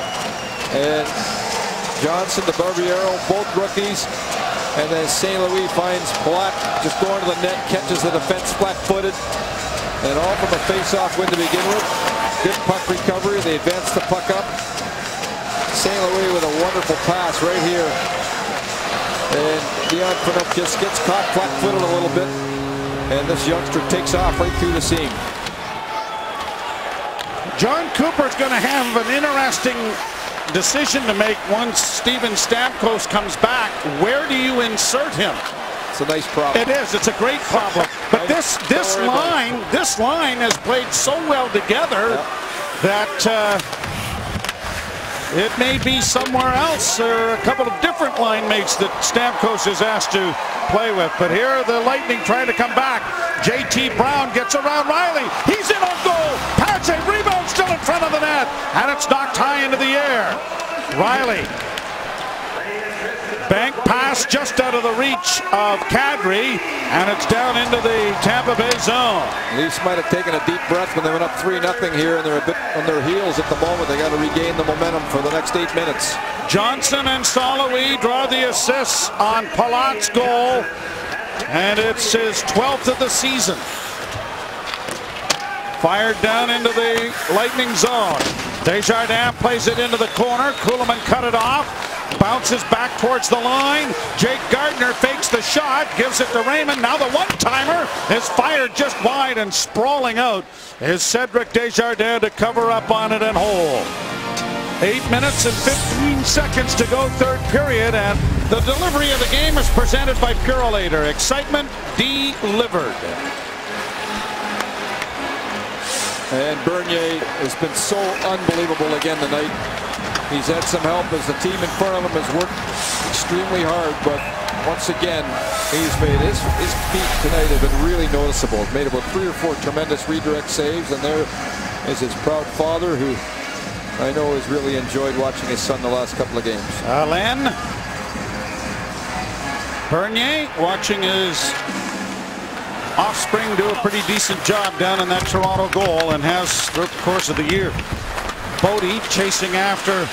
And Johnson, the Barbiero, both rookies. And then St. Louis finds Palat just going to the net, catches the defense flat-footed. And all from a face-off win to begin with. Good puck recovery. They advance the puck up. St. Louis with a wonderful pass right here. And Dion Phaneuf just gets caught flat-footed a little bit. And this youngster takes off right through the seam. John Cooper's going to have an interesting decision to make once Steven Stamkos comes back. Where do you insert him? It's a nice problem. It is. It's a great problem. But this line has played so well together that it may be somewhere else or a couple of different line mates that Stamkos is asked to play with. But here are the Lightning trying to come back. JT Brown gets around Riley. He's in on goal. Pache rebound still in front of the net. And it's knocked high into the air. Riley. Bank pass just out of the reach of Kadri, and it's down into the Tampa Bay zone. Leafs might have taken a deep breath when they went up 3-0 here, and they're a bit on their heels at the moment. They got to regain the momentum for the next 8 minutes. Johnson and St. Louis draw the assists on Palat's goal, and it's his 12th of the season. Fired down into the Lightning zone. Desjardins plays it into the corner. Kuhlman cut it off. Bounces back towards the line. Jake Gardiner fakes the shot, gives it to Raymond. Now the one-timer is fired just wide, and sprawling out is Cedric Desjardins to cover up on it and hold. 8 minutes and 15 seconds to go, third period, and the delivery of the game is presented by Purolator. Excitement delivered. And Bernier has been so unbelievable again tonight. He's had some help as the team in front of him has worked extremely hard, but once again, he's made his feet tonight have been really noticeable. He's made about 3 or 4 tremendous redirect saves, and there is his proud father, who I know has really enjoyed watching his son the last couple of games. Alain Bernier watching his offspring do a pretty decent job down in that Toronto goal, and has throughout the course of the year. Bodie chasing after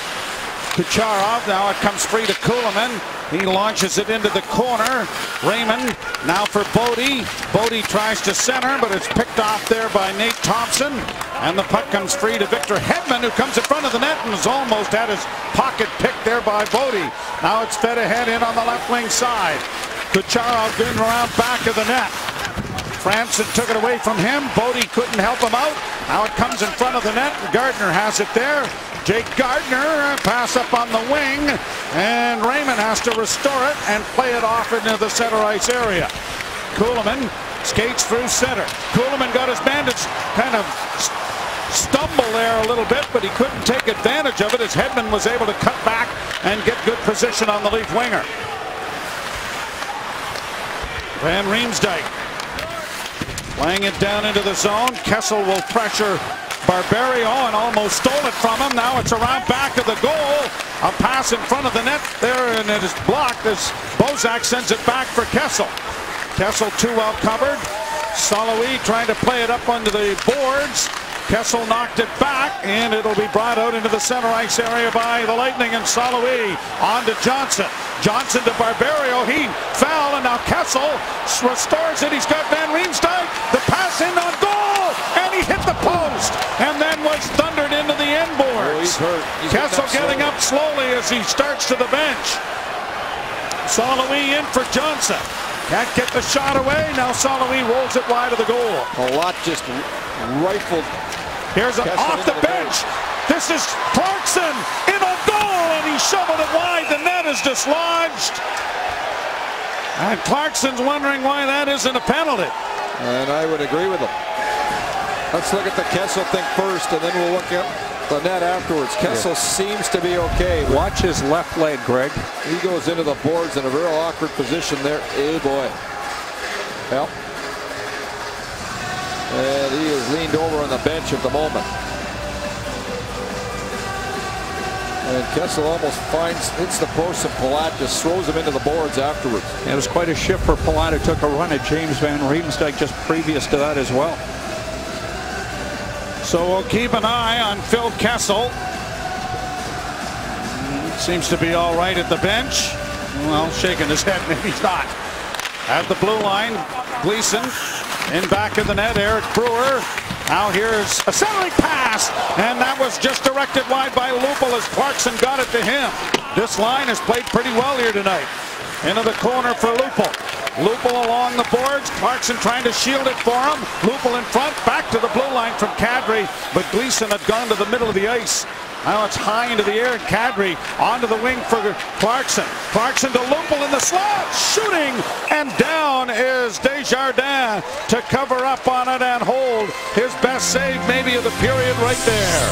Kucherov. Now it comes free to Kuhlman. He launches it into the corner. Raymond now for Bodie. Bodie tries to center, but it's picked off there by Nate Thompson. And the puck comes free to Victor Hedman, who comes in front of the net and has almost had his pocket picked there by Bodie. Now it's fed ahead in on the left wing side. Kucherov in around back of the net. Franson took it away from him. Bodie couldn't help him out. Now it comes in front of the net. Gardiner has it there. Jake Gardiner pass up on the wing, and Raymond has to restore it and play it off into the center ice area. Kuhlman skates through center. Kuhlman got his man to kind of stumble there a little bit, but he couldn't take advantage of it as Hedman was able to cut back and get good position on the Leaf winger. Van Riemsdyk laying it down into the zone. Kessel will pressure Barberio and almost stole it from him. Now it's around back of the goal. A pass in front of the net there, and it is blocked as Bozak sends it back for Kessel. Kessel too well covered. Saloui trying to play it up onto the boards. Kessel knocked it back, and it'll be brought out into the center ice area by the Lightning, and Saloui on to Johnson. Johnson to Barberio. He fell, and now Kessel restores it. He's got Van Riemsdyk. The pass in on goal, and he hit the post, and then was thundered into the end boards. He's hurt. Kessel getting up slowly as he starts to the bench. Saloui in for Johnson. Can't get the shot away. Now Saloui rolls it wide of the goal. A lot just rifled. Here's off the bench. This is Clarkson in a goal, and he shoveled it wide. The net is dislodged. And Clarkson's wondering why that isn't a penalty. And I would agree with him. Let's look at the Kessel thing first, and then we'll look at the net afterwards. Kessel seems to be okay. Watch his left leg, Greg. He goes into the boards in a very awkward position there. Hey, boy. Well. And he is leaned over on the bench at the moment. And Kessel almost hits the post, and Palat just throws him into the boards afterwards. It was quite a shift for Palat, who took a run at James Van Riemsdyk just previous to that as well. So we'll keep an eye on Phil Kessel. Seems to be all right at the bench. Well, shaking his head, maybe he's not. At the blue line, Gleason in back of the net, Eric Brewer. Now here's a centering pass, and that was just directed wide by Lupul as Clarkson got it to him. This line has played pretty well here tonight. Into the corner for Lupul. Lupul along the boards. Clarkson trying to shield it for him. Lupul in front, back to the blue line from Kadri, but Gleason had gone to the middle of the ice. Now it's high into the air, and Kadri onto the wing for Clarkson. Clarkson to Lupul in the slot, shooting, and down is Desjardins to cover up on it and hold his best save maybe of the period right there.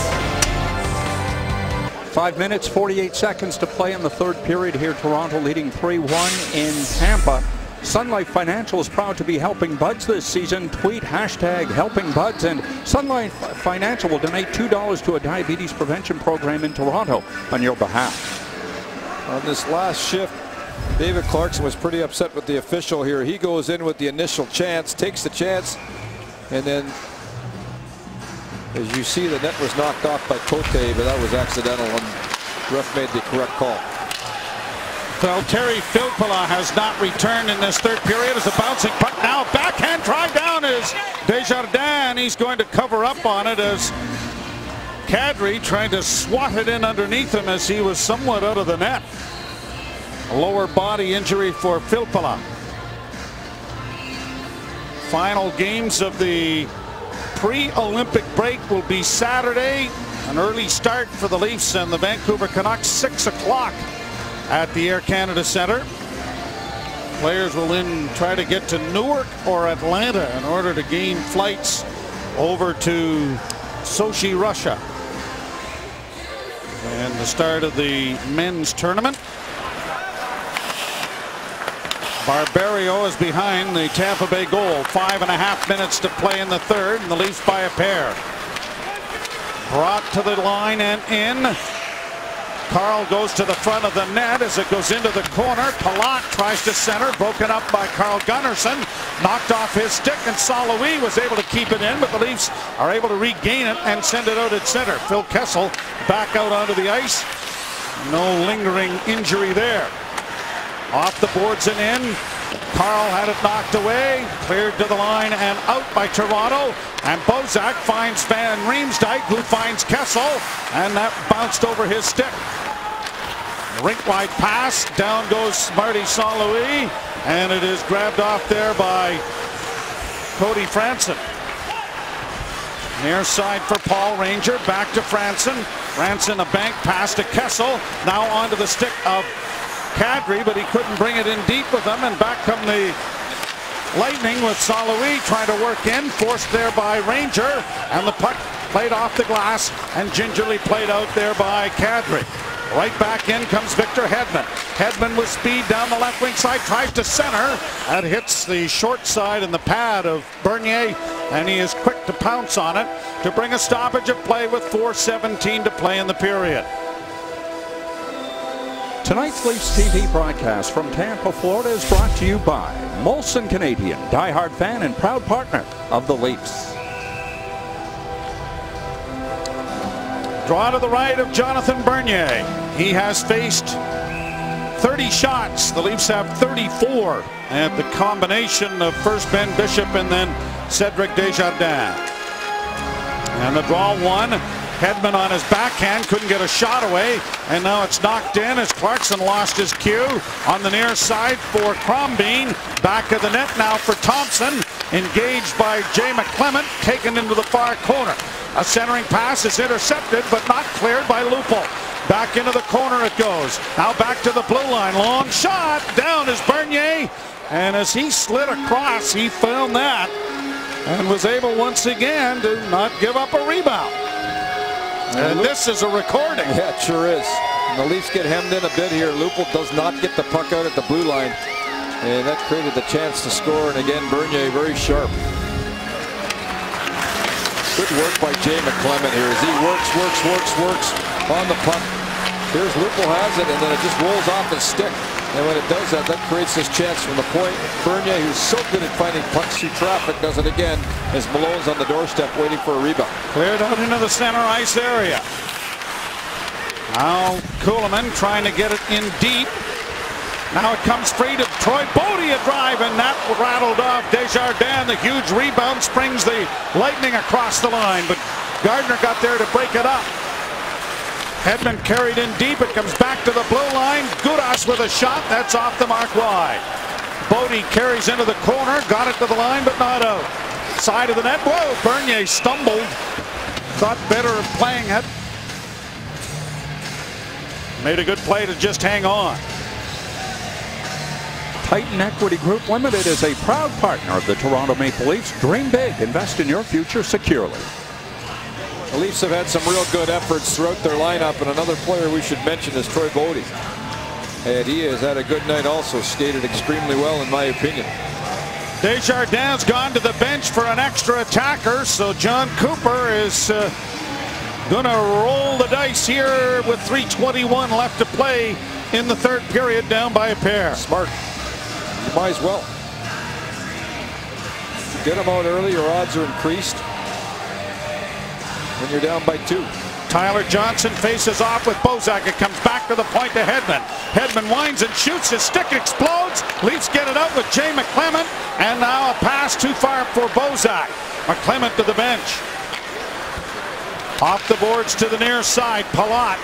5 minutes, 48 seconds to play in the third period here. Toronto leading 3-1 in Tampa. Sun Life Financial is proud to be helping Buds this season. Tweet #HelpingBuds, and Sun Life Financial will donate $2 to a diabetes prevention program in Toronto on your behalf. On this last shift, David Clarkson was pretty upset with the official here. He goes in with the initial chance, takes the chance, and then, as you see, the net was knocked off by Cote, but that was accidental, and the ref made the correct call. Well, Terry Filppula has not returned in this third period as a bouncing puck. Now backhand drive down is Desjardins. He's going to cover up on it as Kadri trying to swat it in underneath him as he was somewhat out of the net. A lower body injury for Filppula. Final games of the pre-Olympic break will be Saturday. An early start for the Leafs and the Vancouver Canucks, 6 o'clock. At the Air Canada Centre. Players will then try to get to Newark or Atlanta in order to gain flights over to Sochi, Russia. And the start of the men's tournament. Barberio is behind the Tampa Bay goal. 5.5 minutes to play in the third, and the Leafs by a pair. Brought to the line and in. Carl goes to the front of the net as it goes into the corner. Palat tries to center, broken up by Carl Gunnarsson. Knocked off his stick, and Saloui was able to keep it in, but the Leafs are able to regain it and send it out at center. Phil Kessel back out onto the ice. No lingering injury there. Off the boards and in. Carl had it knocked away, cleared to the line and out by Toronto. And Bozak finds Van Riemsdyk, who finds Kessel, and that bounced over his stick. Rink-wide pass, down goes Marty Saloui, and it is grabbed off there by Cody Franson. Near side for Paul Ranger, back to Franson. Franson, a bank pass to Kessel, now onto the stick of Kadri, but he couldn't bring it in deep with them, and back come the Lightning with Saloui trying to work in, forced there by Ranger, and the puck played off the glass and gingerly played out there by Kadri. Right back in comes Victor Hedman. Hedman with speed down the left wing side, tries to center, and hits the short side in the pad of Bernier, and he is quick to pounce on it to bring a stoppage of play with 4:17 to play in the period. Tonight's Leafs TV broadcast from Tampa, Florida is brought to you by Molson Canadian, diehard fan and proud partner of the Leafs. Draw to the right of Jonathan Bernier. He has faced 30 shots. The Leafs have 34 at the combination of first Ben Bishop and then Cedric Desjardins. And the draw one. Hedman on his backhand, couldn't get a shot away, and now it's knocked in as Clarkson lost his cue. On the near side for Crombeen, back of the net now for Thompson, engaged by Jay McClement, taken into the far corner. A centering pass is intercepted but not cleared by Lupo. Back into the corner it goes. Now back to the blue line, long shot, down is Bernier, and as he slid across, he found that and was able once again to not give up a rebound. And this is a recording. Yeah, it sure is. And the Leafs get hemmed in a bit here. Lupul does not get the puck out at the blue line. And that created the chance to score. And again, Bernier very sharp. Good work by Jay McClement here as he works on the puck. Here's Lupul has it, and then it just rolls off his stick. And when it does that, that creates this chance from the point. Bernier, who's so good at finding pucks through traffic, does it again as Malone's on the doorstep waiting for a rebound. Cleared out into the center ice area. Now Kuhlman trying to get it in deep. Now it comes free to Troy Bodie, a drive, and that rattled off Desjardins. The huge rebound springs the Lightning across the line, but Gardner got there to break it up. Hedman carried in deep. It comes back to the blue line. Gudas with a shot. That's off the mark wide. Bodie carries into the corner. Got it to the line, but not out. Side of the net. Whoa, Bernier stumbled. Thought better of playing it. Made a good play to just hang on. Titan Equity Group Limited is a proud partner of the Toronto Maple Leafs. Dream big. Invest in your future securely. The Leafs have had some real good efforts throughout their lineup, and another player we should mention is Troy Bodie. And he has had a good night also, skated extremely well in my opinion. Desjardins gone to the bench for an extra attacker, so John Cooper is going to roll the dice here with 3:21 left to play in the third period, down by a pair. Smart. You might as well. Get him out early, your odds are increased. When you're down by 2. Tyler Johnson faces off with Bozak. It comes back to the point to Hedman. Hedman winds and shoots. His stick explodes. Leafs get it out with Jay McClement. And now a pass too far for Bozak. McClement to the bench. Off the boards to the near side. Palat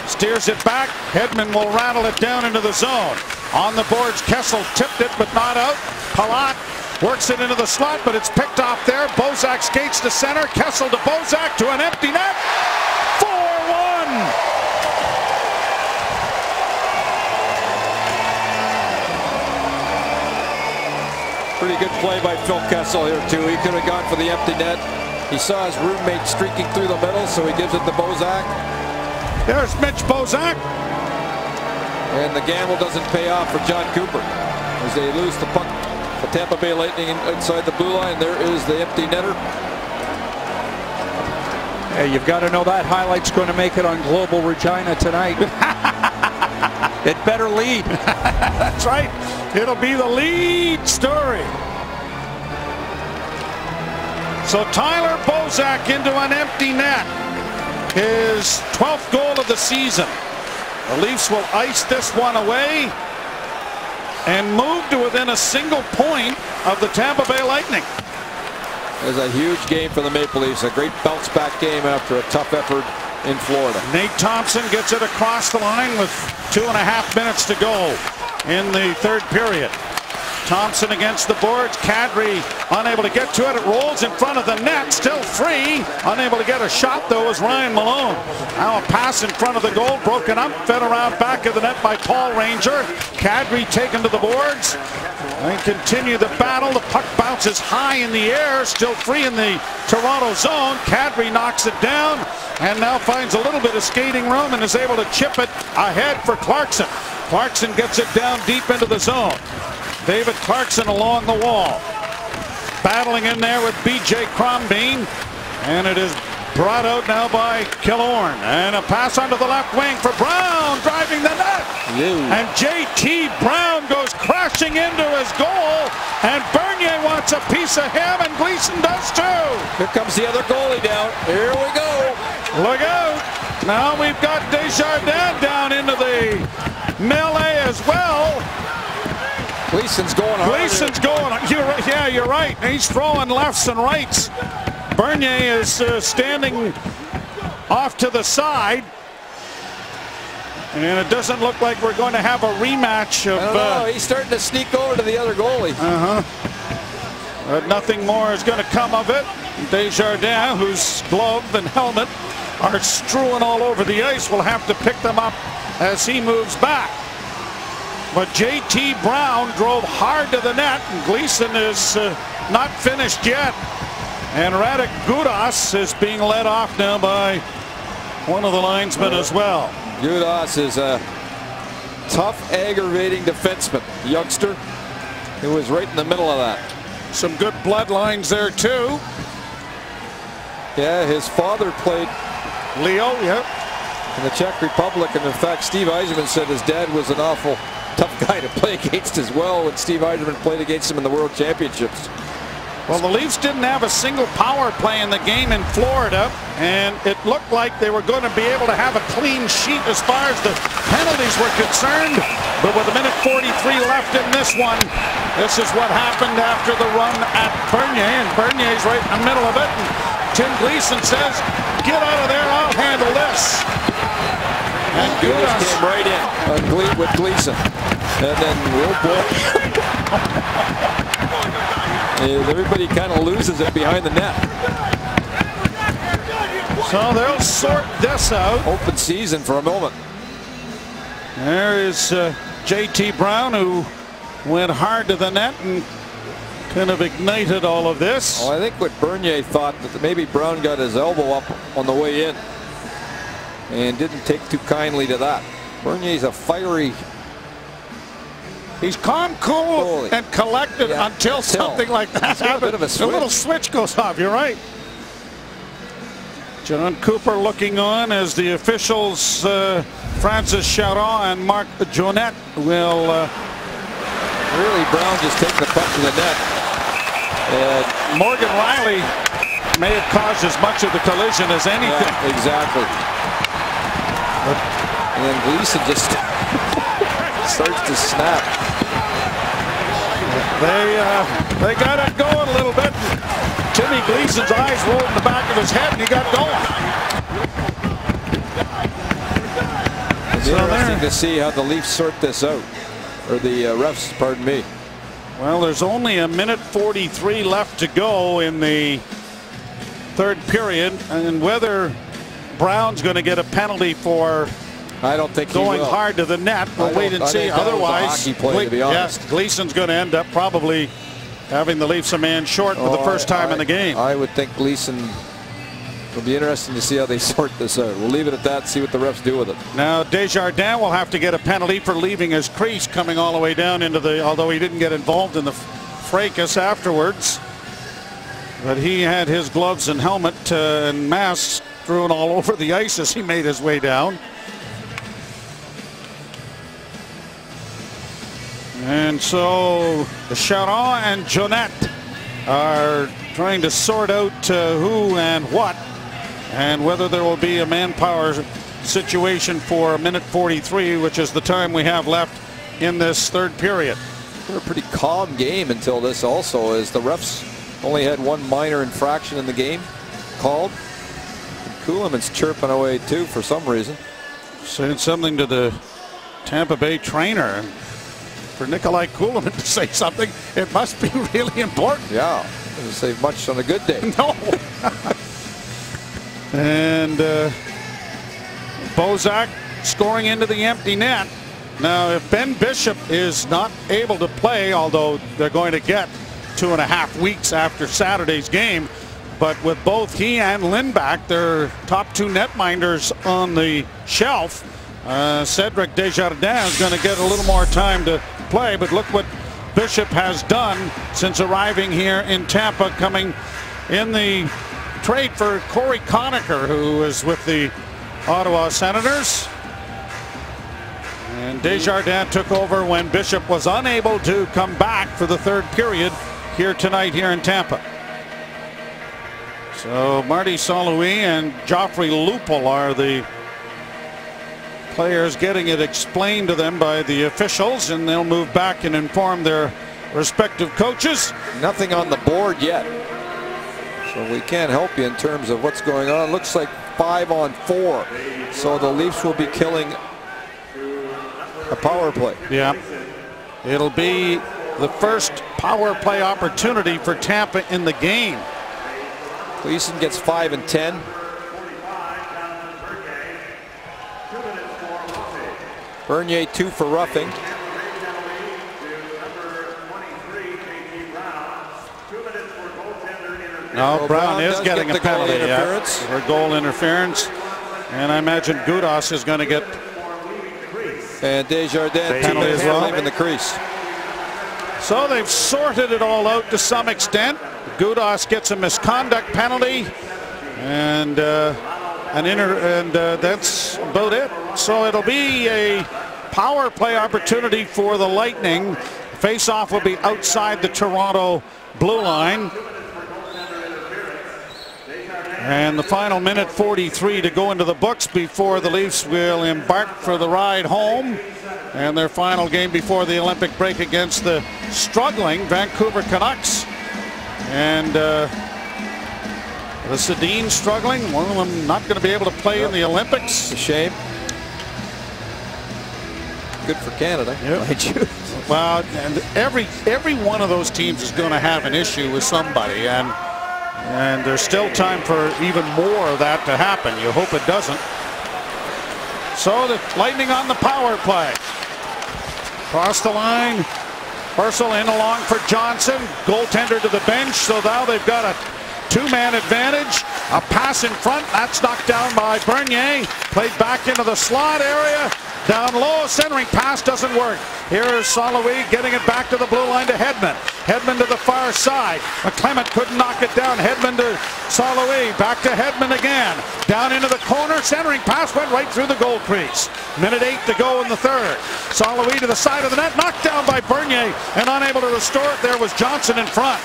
steers it back. Hedman will rattle it down into the zone. On the boards, Kessel tipped it, but not out. Palat works it into the slot, but it's picked off there. Bozak skates to center. Kessel to Bozak to an empty net. 4-1. Pretty good play by Phil Kessel here too. He could have gone for the empty net. He saw his roommate streaking through the middle, so he gives it to Bozak. There's Mitch Bozak. And the gamble doesn't pay off for John Cooper as they lose the puck. The Tampa Bay Lightning inside the blue line. There is the empty netter. Hey, you've got to know that highlight's going to make it on Global Regina tonight. It better lead. That's right. It'll be the lead story. So Tyler Bozak into an empty net. His 12th goal of the season. The Leafs will ice this one away and move to within a single point of the Tampa Bay Lightning. It was a huge game for the Maple Leafs. A great bounce back game after a tough effort in Florida. Nate Thompson gets it across the line with 2.5 minutes to go in the third period. Thompson against the boards. Kadri unable to get to it. It rolls in front of the net. Still free. Unable to get a shot though is Ryan Malone. Now a pass in front of the goal. Broken up. Fed around back of the net by Paul Ranger. Kadri taken to the boards. And continue the battle. The puck bounces high in the air. Still free in the Toronto zone. Kadri knocks it down. And now finds a little bit of skating room and is able to chip it ahead for Clarkson. Clarkson gets it down deep into the zone. David Clarkson along the wall. Battling in there with B.J. Crombeen. And it is Brought out now by Killorn. And a pass onto the left wing for Brown, driving the net. And J.T. Brown goes crashing into his goal. And Bernier wants a piece of him, and Gleason does too. Here comes the other goalie down. Here we go. Look out. Now we've got Desjardins down into the melee as well. Gleason's going hard. Gleason's going. You're right. He's throwing lefts and rights. Bernier is standing off to the side. And it doesn't look like we're going to have a rematch of... he's starting to sneak over to the other goalie. But nothing more is going to come of it. Desjardins, whose glove and helmet are strewn all over the ice, will have to pick them up as he moves back. But J.T. Brown drove hard to the net, and Gleason is not finished yet. And Radek Gudas is being led off now by one of the linesmen as well. Gudas is a tough, aggravating defenseman. Youngster who was right in the middle of that. Some good bloodlines there too. Yeah, his father played Leo, in the Czech Republic, and in fact Steve Yzerman said his dad was an awful tough guy to play against as well when Steve Yzerman played against him in the World Championships. Well, the Leafs didn't have a single power play in the game in Florida, and it looked like they were going to be able to have a clean sheet as far as the penalties were concerned. But with a minute 43 left in this one, this is what happened after the run at Bernier, and Bernier's right in the middle of it. And Tim Gleason says, "Get out of there, I'll handle this." And Gudas came right in with Gleason. And then, oh boy. Everybody kind of loses it behind the net. So they'll sort this out. Open season for a moment. There is J.T. Brown, who went hard to the net and kind of ignited all of this. Well, I think what Bernier thought that maybe Brown got his elbow up on the way in and didn't take too kindly to that. Bernier's a fiery... He's calm, cool, and collected until something like that happens. A little switch goes off, you're right. John Cooper looking on as the officials, Francis Charon and Marc Jonet, will... really, Brown just taking the puck to the net. Morgan Riley may have caused as much of the collision as anything. Yeah, exactly. And then Gleason just starts to snap. They got it going a little bit. Timmy Gleason's eyes rolled in the back of his head, and he got going. It's interesting to see how the Leafs sort this out, or the refs, pardon me. Well, there's only a minute 43 left to go in the third period, and whether Brown's going to get a penalty for I don't think going hard to the net, we'll wait and see. Otherwise, hockey play, to be honest. Yes, Gleason's going to end up probably having the Leafs a man short for the first time in the game. I would think Gleason... It'll be interesting to see how they sort this out. We'll leave it at that, see what the refs do with it. Now, Desjardins will have to get a penalty for leaving his crease, coming all the way down into the... Although he didn't get involved in the fracas afterwards. But he had his gloves and helmet and mask strewn all over the ice as he made his way down. And so Charon and Jonet are trying to sort out who and what, and whether there will be a manpower situation for a minute 43, which is the time we have left in this third period. A pretty calm game until this also, as the refs only had one minor infraction in the game called. Kuhlman's chirping away too for some reason. Saying something to the Tampa Bay trainer. For Nikolai Kuhlman to say something, it must be really important. Yeah, doesn't say much on a good day. No. And Bozak scoring into the empty net. Now, if Ben Bishop is not able to play, although they're going to get 2.5 weeks after Saturday's game, but with both he and Lindback, their top two netminders on the shelf, Cedric Desjardins is going to get a little more time to play. But look what Bishop has done since arriving here in Tampa, coming in the trade for Corey Conacher, who is with the Ottawa Senators. And Desjardins took over when Bishop was unable to come back for the third period here tonight here in Tampa. So Marty St-Louis and Joffrey Lupul are the players getting it explained to them by the officials, and they'll move back and inform their respective coaches. Nothing on the board yet, so we can't help you in terms of what's going on. Looks like 5-on-4, so the Leafs will be killing a power play. Yeah, it'll be the first power play opportunity for Tampa in the game. Gleason gets 5 and 10. Bernier 2 for roughing. No, Brown is getting a penalty for goal interference, and I imagine Gudas is going to get and Desjardins penalty as well in the crease. So they've sorted it all out to some extent. Gudas gets a misconduct penalty, and that's about it. So it'll be a power play opportunity for the Lightning. Face-off will be outside the Toronto blue line. And the final minute 43 to go into the books before the Leafs will embark for the ride home. And their final game before the Olympic break against the struggling Vancouver Canucks. And the Sedins struggling. One of them not going to be able to play in the Olympics. It's a shame. Good for Canada. Yep. Well, and every one of those teams is going to have an issue with somebody, and there's still time for even more of that to happen. You hope it doesn't. So the Lightning on the power play. Across the line. Purcell in along for Johnson. Goaltender to the bench. So now they've got a two-man advantage. A pass in front. That's knocked down by Bernier. Played back into the slot area. Down low. Centering pass doesn't work. Here's St-Louis getting it back to the blue line to Hedman. Hedman to the far side. McClement couldn't knock it down. Hedman to St-Louis. Back to Hedman again. Down into the corner. Centering pass went right through the goal crease. Minute 8 to go in the third. St-Louis to the side of the net. Knocked down by Bernier and unable to restore it. There was Johnson in front.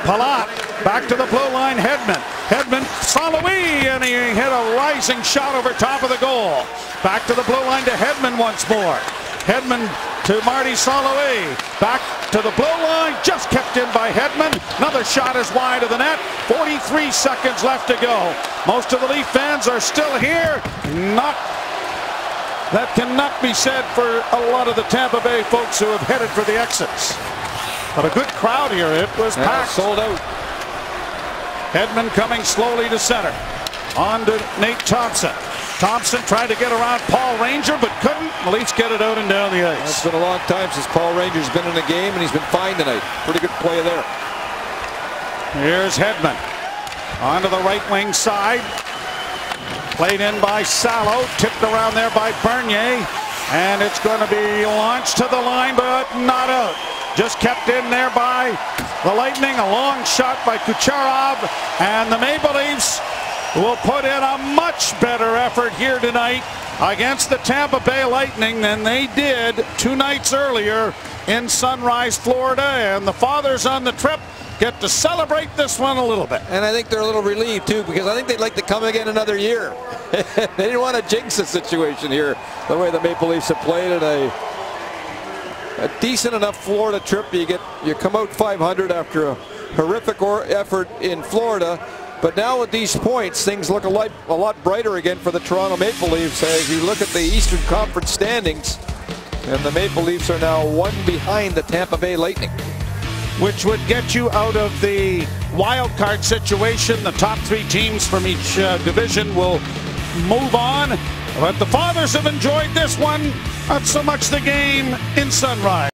Palat back to the blue line. Hedman. Hedman, St-Louis, and he hit a rising shot over top of the goal. Back to the blue line to Hedman once more. Hedman to Marty St-Louis. Back to the blue line. Just kept in by Hedman. Another shot is wide of the net. 43 seconds left to go. Most of the Leaf fans are still here. That cannot be said for a lot of the Tampa Bay folks who have headed for the exits. But a good crowd here. It was packed. Sold out. Hedman coming slowly to center. On to Nate Thompson. Thompson tried to get around Paul Ranger, but couldn't. The Leafs get it out and down the ice. It's been a long time since Paul Ranger's been in a game, and he's been fine tonight. Pretty good play there. Here's Hedman. Onto the right wing side. Played in by Salo. Tipped around there by Bernier. And it's going to be launched to the line, but not out. Just kept in there by the Lightning. A long shot by Kucherov. And the Maple Leafs will put in a much better effort here tonight against the Tampa Bay Lightning than they did 2 nights earlier in Sunrise, Florida. And the fathers on the trip get to celebrate this one a little bit. And I think they're a little relieved too, because I think they'd like to come again another year. They didn't want to jinx the situation here, the way the Maple Leafs have played in a decent enough Florida trip. You come out 500 after a horrific effort in Florida. But now with these points, things look a lot brighter again for the Toronto Maple Leafs. As you look at the Eastern Conference standings, and the Maple Leafs are now 1 behind the Tampa Bay Lightning. Which would get you out of the wild card situation. The top 3 teams from each division will move on. But the fathers have enjoyed this one. Not so much the game in Sunrise.